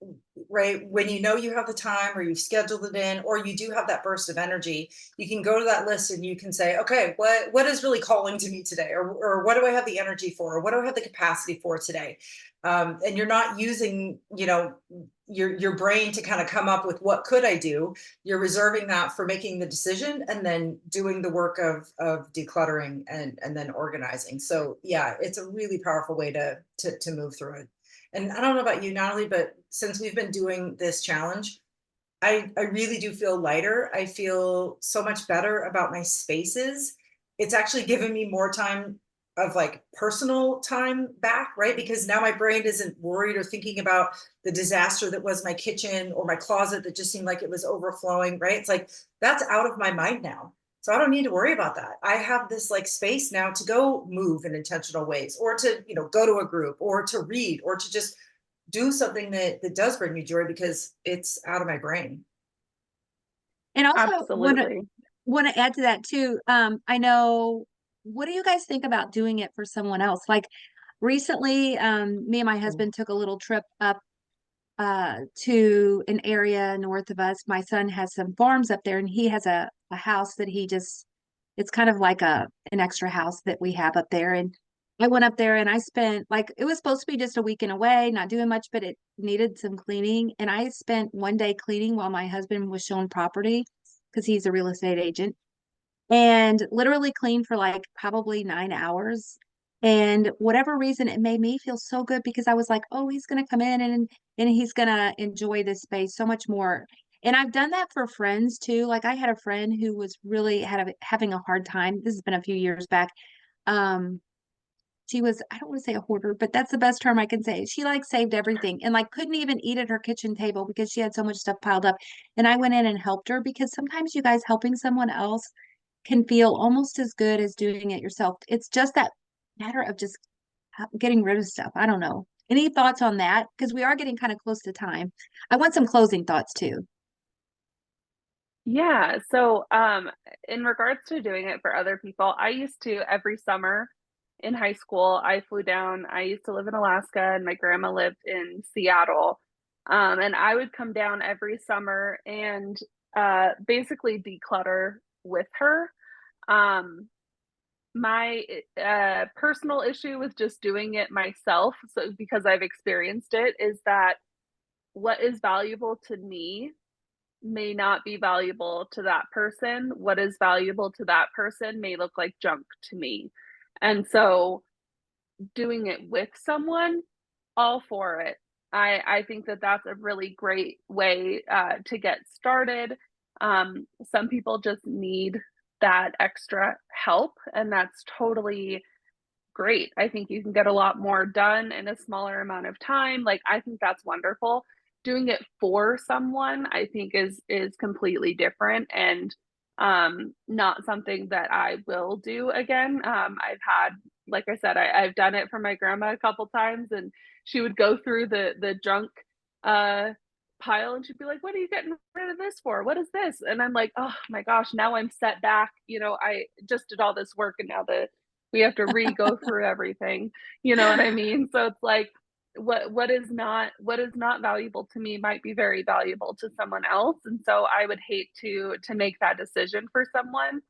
you know you have the time or you've scheduled it in, or you do have that burst of energy, you can go to that list and you can say, okay, what is really calling to me today? Or what do I have the energy for? Or what do I have the capacity for today? And you're not using, your brain to kind of come up with what could I do. You're reserving that for making the decision and then doing the work of decluttering and then organizing. So yeah, it's a really powerful way to move through it. And I don't know about you, Natalie, but since we've been doing this challenge, I really do feel lighter. I feel so much better about my spaces. It's actually given me more time of like personal time back, right? Because now my brain isn't worried or thinking about the disaster that was my kitchen or my closet that just seemed like it was overflowing, right? It's like that's out of my mind now. So I don't need to worry about that. I have this like space now to go move in intentional ways, or to, go to a group, or to read, or to just do something that does bring me joy because it's out of my brain. And also Absolutely. want to add to that too. I know, what do you guys think about doing it for someone else? Like recently, me and my husband took a little trip up to an area north of us. My son has some farms up there, and he has a house that it's kind of like an extra house that we have up there. And I went up there and I spent, like, it was supposed to be just a weekend away, not doing much, but it needed some cleaning. And I spent one day cleaning while my husband was showing property because he's a real estate agent, and literally cleaned for like probably 9 hours. And whatever reason, it made me feel so good because I was like, oh, he's gonna come in and he's gonna enjoy this space so much more. And I've done that for friends too. Like I had a friend who was really having a hard time. This has been a few years back. Um, she was, I don't want to say a hoarder, but that's the best term I can say. She like saved everything and like couldn't even eat at her kitchen table because she had so much stuff piled up. And I went in and helped her, because sometimes you guys, helping someone else can feel almost as good as doing it yourself. It's just that matter of just getting rid of stuff. I don't know. Any thoughts on that? Because we are getting kind of close to time. I want some closing thoughts too. Yeah. So, in regards to doing it for other people, I used to every summer in high school, I flew down. I used to live in Alaska and my grandma lived in Seattle. And I would come down every summer and basically declutter with her. Um, my personal issue with just doing it myself, so because I've experienced it, is that what is valuable to me may not be valuable to that person. What is valuable to that person may look like junk to me. And so doing it with someone, all for it. I think that that's a really great way to get started. Some people just need that extra help, and that's totally great. I think you can get a lot more done in a smaller amount of time. Like, I think that's wonderful. Doing it for someone, I think is completely different, and not something that I will do again. I've had, like I said, I've done it for my grandma a couple times, and she would go through the junk uh pile and she'd be like, what are you getting rid of this for? What is this? And I'm like, oh my gosh, now I'm set back. I just did all this work and now we have to re-go through everything. You know what I mean? So it's like, what is not valuable to me might be very valuable to someone else, and so I would hate to make that decision for someone.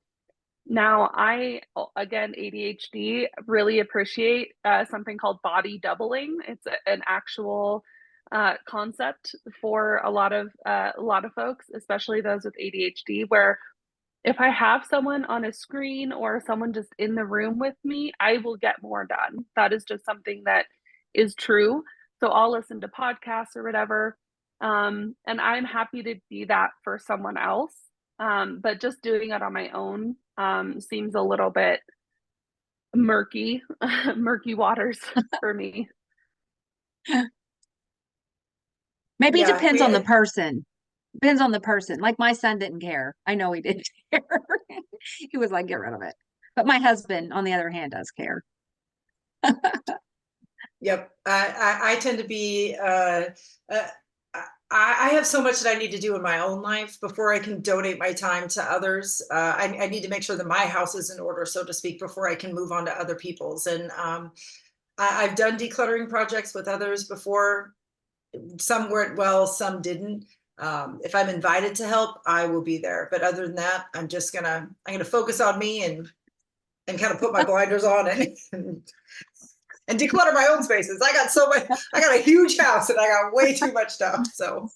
Now, I, again, ADHD, really appreciate something called body doubling. It's an actual concept for a lot of folks, especially those with ADHD, where if I have someone on a screen or someone just in the room with me, I will get more done. That is just something that is true. So I'll listen to podcasts or whatever. And I'm happy to be that for someone else. But just doing it on my own seems a little bit murky, murky waters for me. Maybe it Yeah, depends on the person. Depends on the person. Like my son didn't care. I know he didn't care. He was like, get rid of it. But my husband, on the other hand, does care. yep. I tend to be, I have so much that I need to do in my own life before I can donate my time to others. I need to make sure that my house is in order, so to speak, before I can move on to other people's. And I've done decluttering projects with others before. Some worked well, some didn't. If I'm invited to help, I will be there. But other than that, I'm gonna focus on me and kind of put my blinders on and declutter my own spaces. I got a huge house and I got way too much stuff. So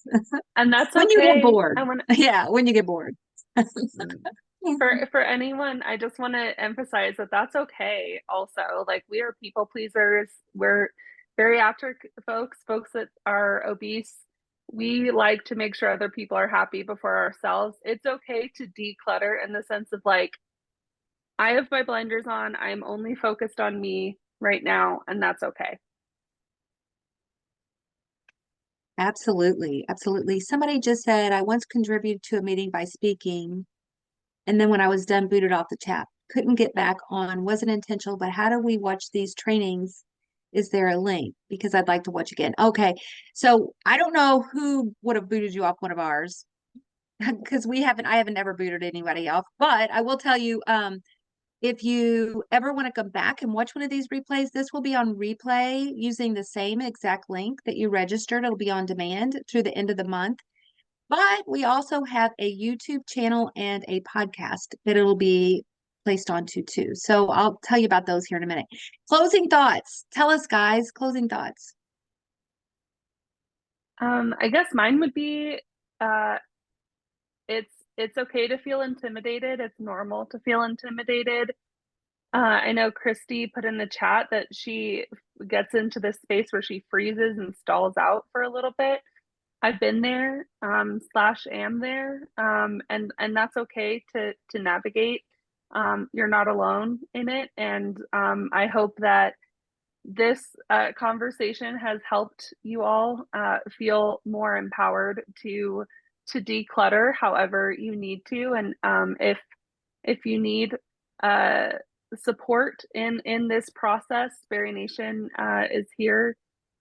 And that's When you get okay. bored. Yeah, when you get bored. For anyone, I just want to emphasize that that's okay also. Like, we are people pleasers. bariatric folks that are obese, we like to make sure other people are happy before ourselves. It's okay to declutter in the sense of like, I have my blinders on, I'm only focused on me right now, and that's okay. Absolutely. Absolutely. Somebody just said, I once contributed to a meeting by speaking, and then when I was done, booted off the chat. Couldn't get back on. Wasn't intentional, but how do we watch these trainings? Is there a link? Because I'd like to watch again. Okay. So I don't know who would have booted you off one of ours because I haven't ever booted anybody off, but I will tell you, if you ever want to come back and watch one of these replays, this will be on replay using the same exact link that you registered. It'll be on demand through the end of the month. But we also have a YouTube channel and a podcast that it'll be placed onto too. So I'll tell you about those here in a minute. Closing thoughts. Tell us, guys, closing thoughts. I guess mine would be uh, it's okay to feel intimidated. It's normal to feel intimidated. I know Christy put in the chat that she gets into this space where she freezes and stalls out for a little bit. I've been there, slash am there, and that's okay to navigate. You're not alone in it, and I hope that this conversation has helped you all feel more empowered to declutter however you need to, and if you need support in this process, BariNation is here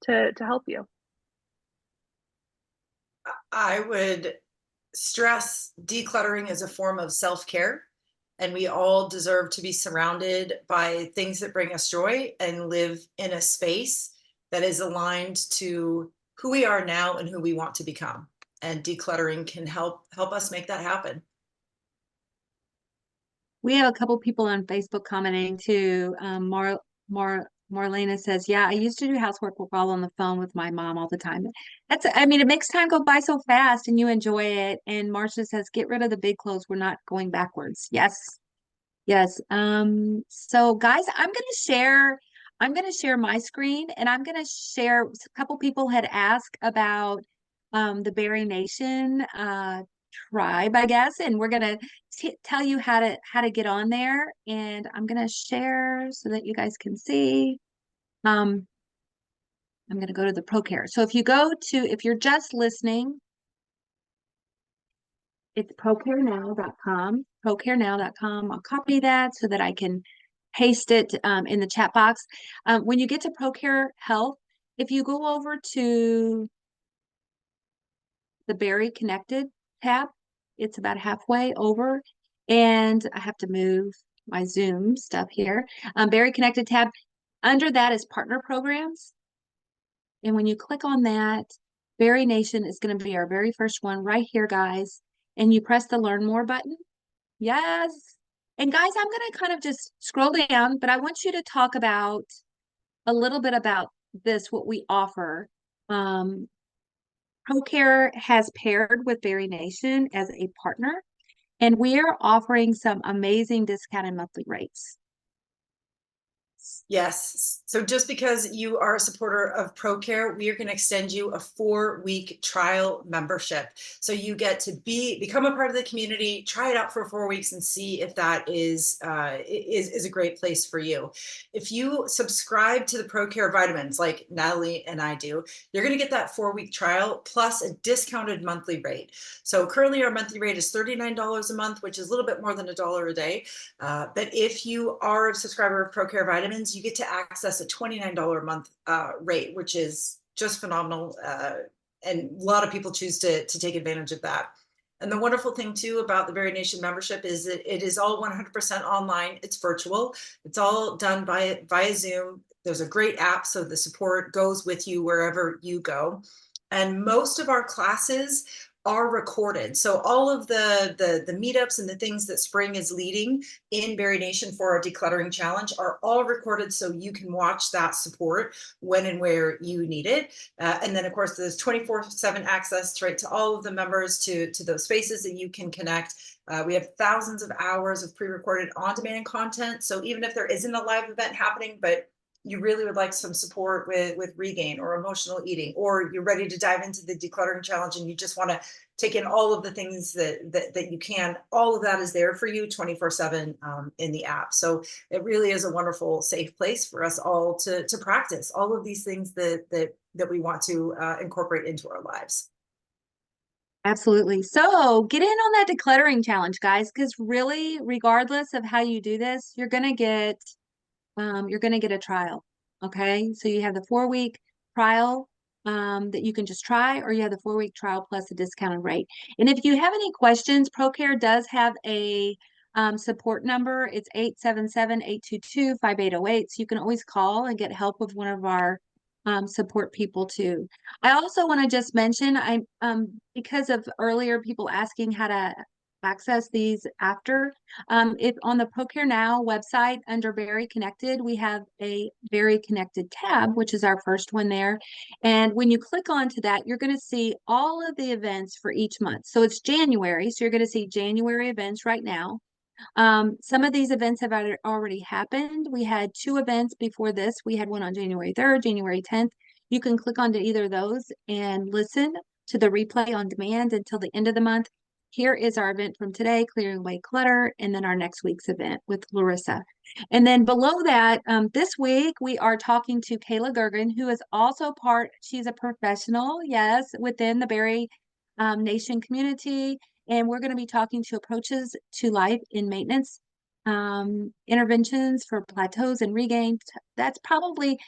to help you. I would stress decluttering is a form of self-care, and we all deserve to be surrounded by things that bring us joy and live in a space that is aligned to who we are now and who we want to become. And decluttering can help us make that happen. We have a couple people on Facebook commenting too. Marlena says, yeah, I used to do housework while on the phone with my mom all the time. I mean, it makes time go by so fast and you enjoy it. And Marcia says, get rid of the big clothes. We're not going backwards. Yes. Yes. So guys, I'm gonna share my screen and I'm gonna share a couple people had asked about the BariNation tribe, I guess, and we're gonna tell you how to get on there. And I'm gonna share so that you guys can see. I'm gonna go to the ProCare. So if you're just listening, it's procarenow.com, procarenow.com. I'll copy that so that I can paste it in the chat box. When you get to ProCare Health, if you go over to the Bari Connected tab, it's about halfway over, and I have to move my Zoom stuff here. Bari Connected tab, under that is partner programs. And when you click on that, BariNation is going to be our very first one right here, guys. And you press the learn more button. Yes. And guys, I'm going to kind of just scroll down, but I want you to talk about a little bit about this, what we offer. ProCare has paired with BariNation as a partner, and we are offering some amazing discounted monthly rates. Yes. So just because you are a supporter of ProCare, we are going to extend you a 4-week trial membership. So you get to become a part of the community, try it out for 4 weeks and see if that is a great place for you. If you subscribe to the ProCare vitamins like Natalie and I do, you're going to get that 4-week trial plus a discounted monthly rate. So currently our monthly rate is $39 a month, which is a little bit more than $1 a day. But if you are a subscriber of ProCare vitamins, you get to access a $29 a month rate, which is just phenomenal. And a lot of people choose to take advantage of that. And the wonderful thing too about the BariNation membership is that it is all 100% online. It's virtual. It's all done via Zoom. There's a great app, so the support goes with you wherever you go. And most of our classes are recorded. So all of the meetups and the things that Spring is leading in BariNation for our decluttering challenge are all recorded, so you can watch that support when and where you need it. And then of course there's 24/7 access to all of the members to those spaces that you can connect. We have thousands of hours of pre-recorded on-demand content. So even if there isn't a live event happening, but you really would like some support with regain or emotional eating, or you're ready to dive into the decluttering challenge and you just want to take in all of the things that you can, all of that is there for you 24/7 in the app. So it really is a wonderful, safe place for us all to practice all of these things that we want to incorporate into our lives. Absolutely. So get in on that decluttering challenge, guys, because really, regardless of how you do this, you're gonna get a trial. Okay. So you have the 4 week trial that you can just try, or you have the 4 week trial plus a discounted rate. And if you have any questions, ProCare does have a support number. It's 877-822-5808. So you can always call and get help with one of our support people too. I also want to just mention, because of earlier people asking how to access these after, if on the ProCare Now website under Bari Connected, we have a Bari Connected tab, which is our first one there. And when you click onto that, you're going to see all of the events for each month. So it's January, so you're going to see January events right now. Some of these events have already happened. We had 2 events before this. We had one on January 3rd, January 10th. You can click onto either of those and listen to the replay on demand until the end of the month. Here is our event from today, Clearing Away Clutter, and then our next week's event with Larissa. And then below that, this week, we are talking to Kayla Gergen, who is also she's a professional, yes, within the Bari-Nation community. And we're going to be talking to approaches to life in maintenance, interventions for plateaus and regain. That's probably,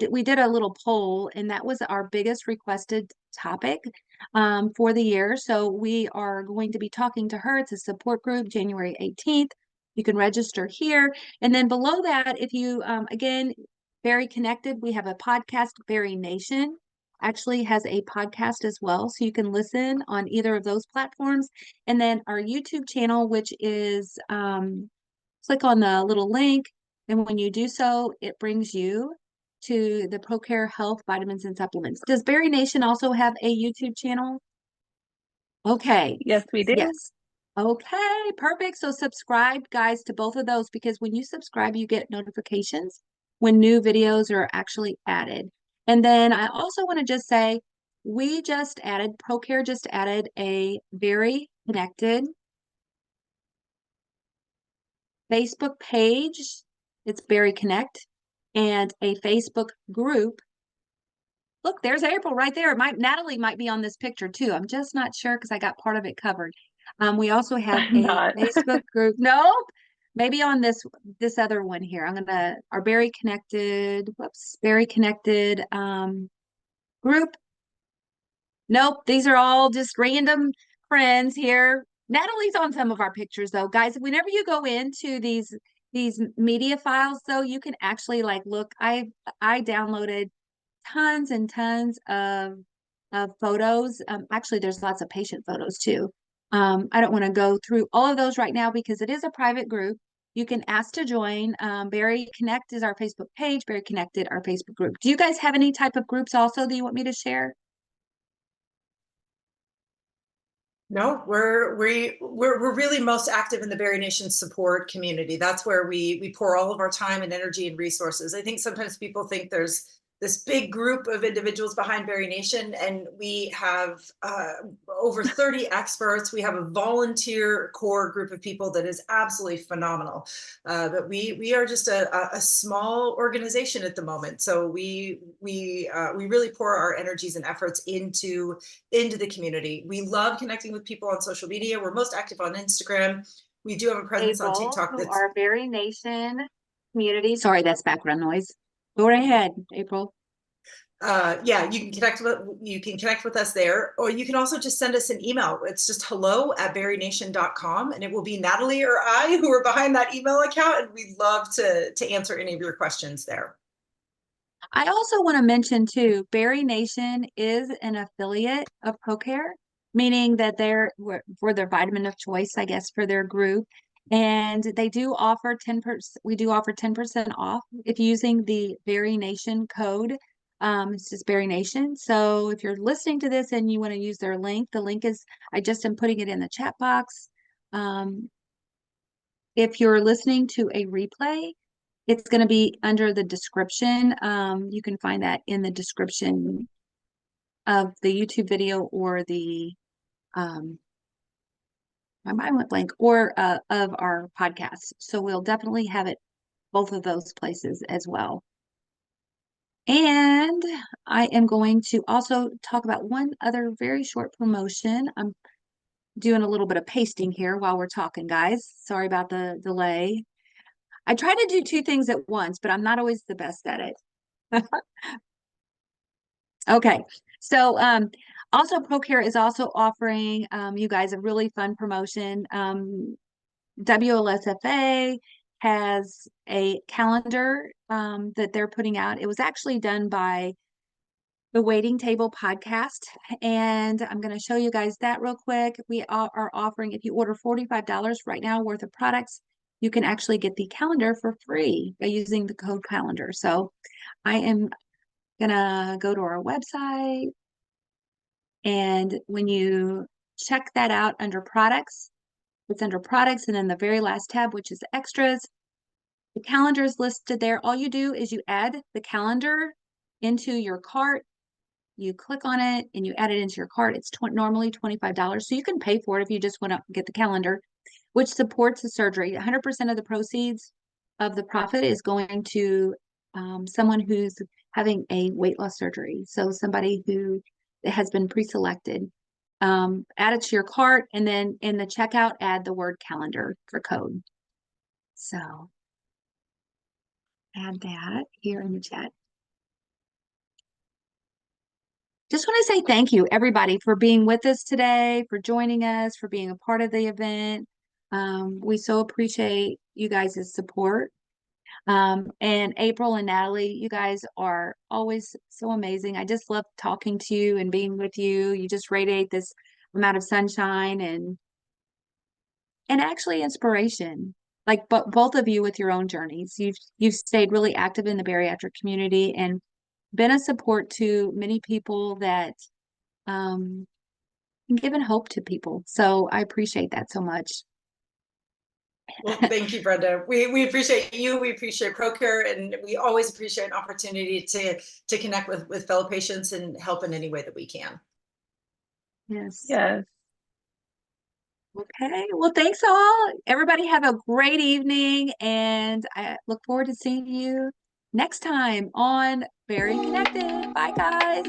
we did a little poll, and that was our biggest requested topic for the year. So we are going to be talking to her. It's a support group, January 18th. You can register here. And then below that, if you, again, Bari Connected, we have a podcast, Bari-Nation actually has a podcast as well. So you can listen on either of those platforms. And then our YouTube channel, which is, click on the little link. And when you do so, it brings you to the ProCare Health Vitamins and Supplements. Does Bari-Nation also have a YouTube channel? Okay. Yes, we do. Yes. Okay, perfect. So subscribe, guys, to both of those, because when you subscribe, you get notifications when new videos are actually added. And then I also want to just say, ProCare just added a Bari Connected Facebook page. It's Bari Connect, and a Facebook group. Look, there's April right there. Natalie might be on this picture too. I'm just not sure because I got part of it covered. We also have I'm a not. Facebook group. Nope. Maybe on this other one here. Our Bari Connected, Bari Connected group. Nope, these are all just random friends here. Natalie's on some of our pictures though. Guys, whenever you go into these media files though, you can actually like look. I downloaded tons and tons of photos. Actually, there's lots of patient photos too. I don't want to go through all of those right now because it is a private group. You can ask to join. Bari Connect is our Facebook page. Bari Connected, our Facebook group. Do you guys have any type of groups also that you want me to share? No, we're really most active in the Bari-Nation support community. That's where we pour all of our time and energy and resources. I think sometimes people think there's this big group of individuals behind Bari-Nation, and we have over 30 experts. We have a volunteer core group of people that is absolutely phenomenal. But we are just a small organization at the moment, so we really pour our energies and efforts into the community. We love connecting with people on social media. We're most active on Instagram. We do have a presence on TikTok. Who are Bari-Nation community. Sorry, that's background noise. Go right ahead, April. Yeah, you can connect with us there, or you can also just send us an email. It's just hello@BariNation.com, and it will be Natalie or I who are behind that email account, and we'd love to answer any of your questions there. I also want to mention too, Bari-Nation is an affiliate of ProCare, meaning that they're for their vitamin of choice, I guess, for their group. And they do offer 10%, we do offer 10% off if using the Bari-Nation code. It's just Bari-Nation. So if you're listening to this and you want to use their link, the link is, I just am putting it in the chat box. If you're listening to a replay, It's going to be under the description. You can find that in the description of the YouTube video or the my mind went blank, or of our podcast. So we'll definitely have it both of those places as well. And I am going to also talk about one other very short promotion. I'm doing a little bit of pasting here while we're talking, guys. Sorry about the delay. I try to do two things at once, but I'm not always the best at it. Okay. So also ProCare is also offering you guys a really fun promotion. WLSFA has a calendar that they're putting out. It was actually done by the Waiting Table podcast, and I'm going to show you guys that real quick. We are offering, if you order $45 right now worth of products, you can actually get the calendar for free by using the code calendar. So I am going to go to our website, and when you check that out under products, it's under products, and then the very last tab, which is extras, the calendar is listed there. All you do is you add the calendar into your cart. You click on it and you add it into your cart. It's normally $25. So you can pay for it if you just want to get the calendar, which supports the surgery. 100% of the proceeds of the profit is going to someone who's having a weight loss surgery. So somebody who has been pre-selected. Add it to your cart, and then in the checkout, add the word calendar for code. So add that here in the chat. Just want to say thank you, everybody, for being with us today, for joining us, for being a part of the event. We so appreciate you guys' support. And April and Natalie, you guys are always so amazing. I just love talking to you and being with you. You just radiate this amount of sunshine and actually inspiration. Like both of you with your own journeys. You've stayed really active in the bariatric community and been a support to many people that given hope to people. So I appreciate that so much. Well, thank you, Brenda. We appreciate you. We appreciate ProCare, and we always appreciate an opportunity to connect with fellow patients and help in any way that we can. Yes. Yes. Okay. Well, thanks all. Everybody have a great evening, and I look forward to seeing you next time on Bari Connected. Bye, guys.